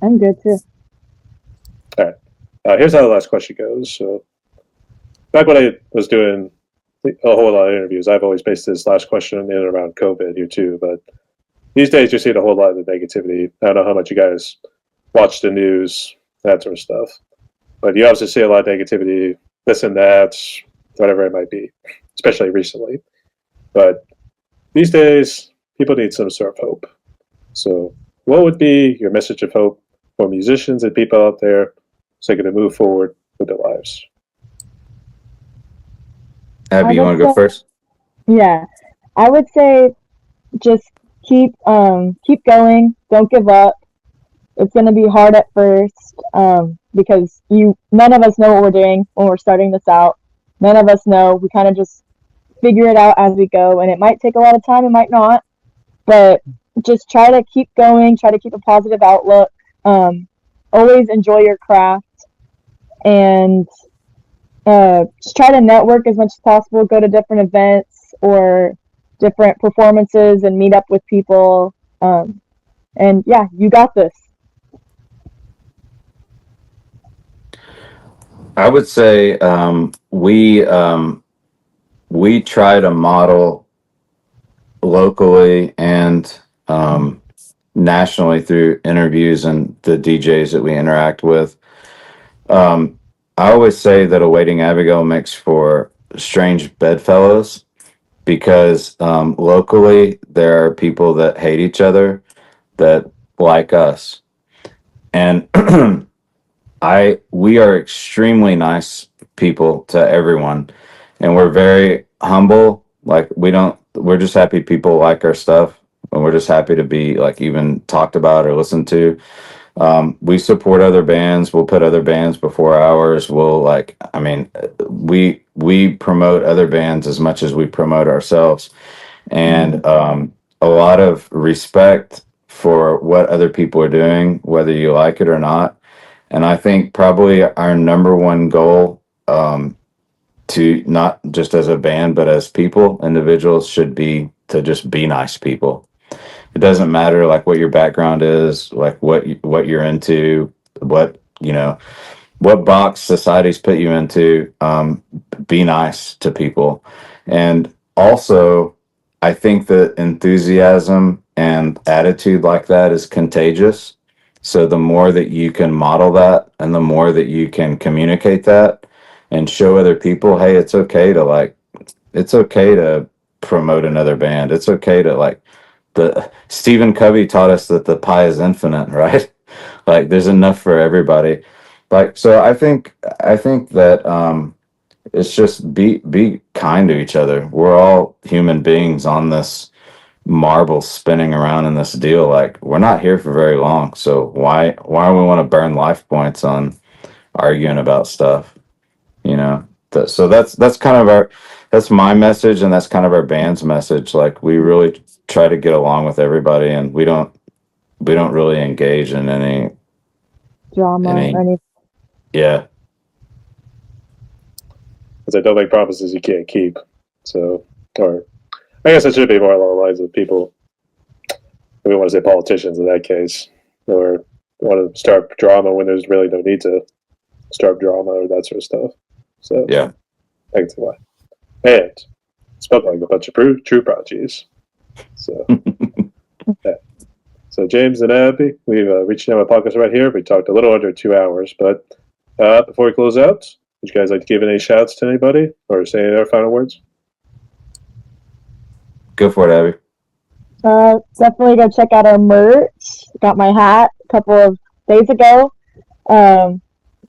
I'm good too. All right. Here's how the last question goes. So, back when I was doing a whole lot of interviews, I've always based this last question in and around COVID here too. But these days, you're seeing a whole lot of the negativity. I don't know how much you guys watch the news, that sort of stuff. But you obviously see a lot of negativity, this and that, whatever it might be, especially recently. But these days, people need some sort of hope. So what would be your message of hope for musicians and people out there so they can move forward with their lives? Abby, you want to go first? Yeah, I would say just keep going. Don't give up. It's going to be hard at first because none of us know what we're doing when we're starting this out. None of us know. We kind of just figure it out as we go, and it might take a lot of time. It might not, but just try to keep going. Try to keep a positive outlook. Always enjoy your craft, and just try to network as much as possible. Go to different events or different performances and meet up with people. And yeah, you got this. I would say we try to model locally and nationally through interviews and the DJs that we interact with. I always say that Awaiting Abigail makes for strange bedfellows because locally there are people that hate each other that like us. And we are extremely nice people to everyone, and we're very humble. Like we don't we're just happy people like our stuff, and we're just happy to be like even talked about or listened to. We support other bands. We'll put other bands before ours. We promote other bands as much as we promote ourselves, and a lot of respect for what other people are doing, whether you like it or not. And I think probably our number one goal, to not just as a band, but as people, individuals, should be to just be nice people. It doesn't matter like what your background is, like what you're into, what what box society's put you into. Be nice to people, and also I think that enthusiasm and attitude like that is contagious. So the more that you can model that, and the more that you can communicate that, and show other people, hey, it's okay to promote another band. It's okay to like the Stephen Covey taught us that the pie is infinite, right? Like there's enough for everybody. Like so I think that it's just be kind to each other. We're all human beings on this marble spinning around in this deal. Like we're not here for very long. So why do we want to burn life points on arguing about stuff? You know? So that's kind of that's my message, and that's kind of our band's message. Like we really try to get along with everybody, and we don't really engage in Drama or any anything. yeah. Because I don't make promises you can't keep. So, or I guess it should be more along the lines of people. We want to say politicians in that case, or want to start drama when there's really no need to start drama or that sort of stuff. So Yeah. I can see why. And spoke like a bunch of true prodigies. So, yeah. So James and Abby, we've reached the end of our podcast right here. We talked a little under 2 hours, but before we close out, would you guys like to give any shouts to anybody or say any other final words? Go for it, Abby. Definitely go check out our merch. Got my hat a couple of days ago. Go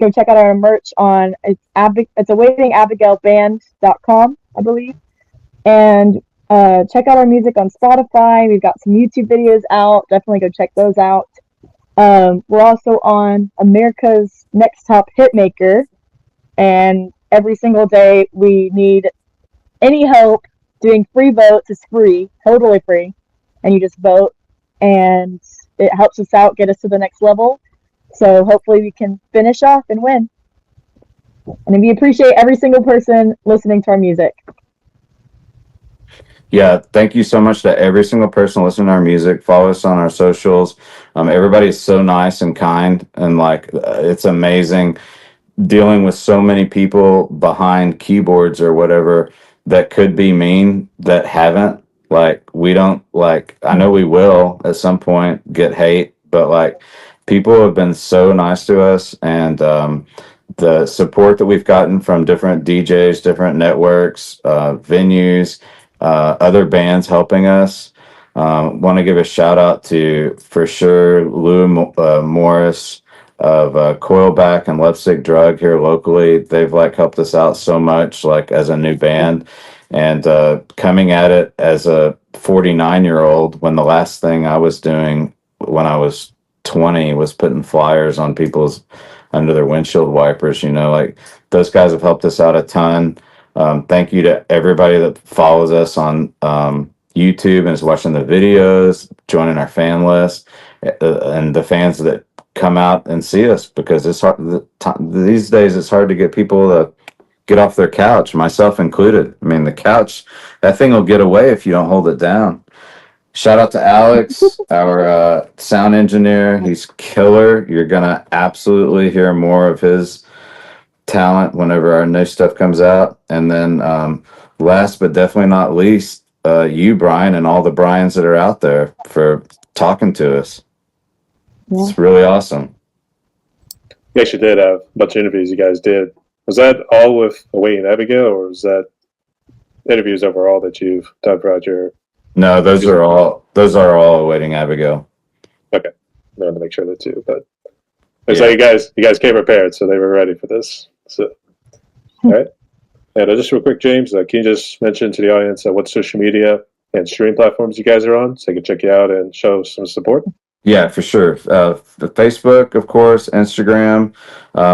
check out our merch on it's awaitingabigailband.com, I believe. And check out our music on Spotify. We've got some YouTube videos out. Definitely go check those out. We're also on America's Next Top Hitmaker, and every single day we need any help. Doing free votes is free, totally free, and you just vote, and it helps us out, get us to the next level. So hopefully we can finish off and win. And we appreciate every single person listening to our music. Yeah, thank you so much to every single person listening to our music. Follow us on our socials. Everybody's so nice and kind, and like it's amazing dealing with so many people behind keyboards or whatever that could be mean that haven't. Like we don't like. I know we will at some point get hate, but like people have been so nice to us, and the support that we've gotten from different DJs, different networks, venues, other bands helping us. Want to give a shout out to, for sure, Lou Morris of Coilback and Lovesick Drug here locally. They've like helped us out so much, like as a new band, and coming at it as a 49-year-old, when the last thing I was doing when I was 20 was putting flyers on people's under their windshield wipers. Like those guys have helped us out a ton. Thank you to everybody that follows us on YouTube and is watching the videos, joining our fan list, and the fans that come out and see us, because it's hard these days. It's hard to get people to get off their couch, myself included. I mean, the couch, that thing will get away if you don't hold it down. Shout out to Alex, our sound engineer. He's killer. You're gonna absolutely hear more of his talent whenever our new stuff comes out. And then last but definitely not least, you, Brian, and all the Bryans that are out there for talking to us. Yeah. It's really awesome. You actually did have a bunch of interviews you guys did. Was that all with Awaiting Abigail, or was that interviews overall that you've done throughout your... No, those are all Awaiting Abigail. Okay. I wanted to make sure that too, but it's like you guys came prepared, so they were ready for this. So, all right. And just real quick, James, can you just mention to the audience what social media and streaming platforms you guys are on, so I can check you out and show some support? Yeah, for sure. The Facebook, of course, Instagram.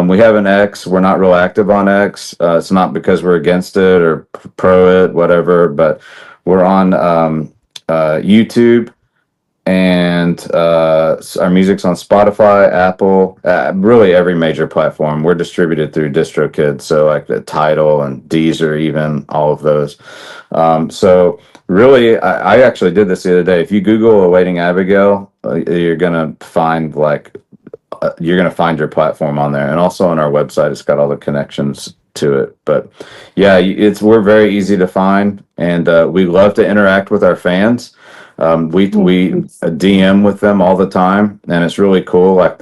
We have an X. We're not real active on X. It's not because we're against it or pro it, whatever, but we're on YouTube, and our music's on Spotify, Apple, really every major platform. We're distributed through DistroKid, so like the Tidal and Deezer, even all of those. So really, I actually did this the other day. If you Google "Awaiting Abigail," you're gonna find your platform on there, and also on our website, it's got all the connections to it. But yeah, we're very easy to find, and we love to interact with our fans. We DM with them all the time, and it's really cool. Like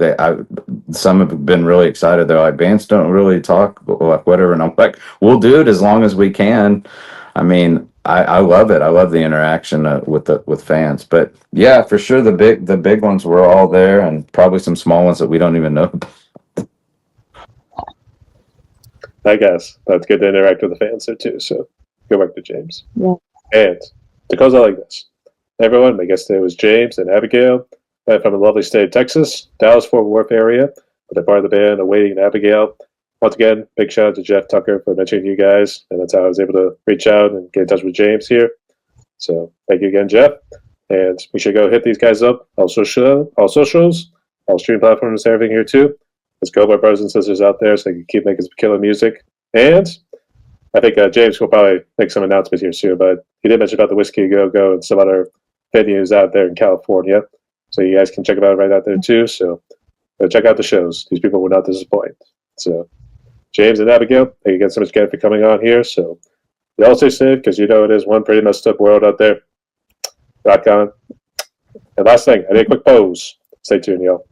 some have been really excited. They're like, bands don't really talk, like whatever, and I'm like, we'll do it as long as we can. I mean, I love it. I love the interaction with fans. But yeah, for sure, the big ones were all there, and probably some small ones that we don't even know about. I guess that's good to interact with the fans there too. So good work to James. Yeah. And to close out like this, everyone, my guest today was James and Abigail from the lovely state of Texas, Dallas-Fort Worth area. But they're part of the band Awaiting Abigail. Once again, big shout out to Jeff Tucker for mentioning you guys, and that's how I was able to reach out and get in touch with James here. So thank you again, Jeff. And we should go hit these guys up, all socials, all stream platforms, everything here too. Let's go, my brothers and sisters out there, so they can keep making some killer music. And I think James will probably make some announcements here soon, but he did mention about the Whiskey Go Go and some other venues out there in California. So you guys can check them out right out there too. So check out the shows. These people will not disappoint. So James and Abigail, thank you again so much again for coming on here. So y'all stay safe, because it is one pretty messed up world out there. Rock on. And last thing, I need a quick pose. Stay tuned, y'all.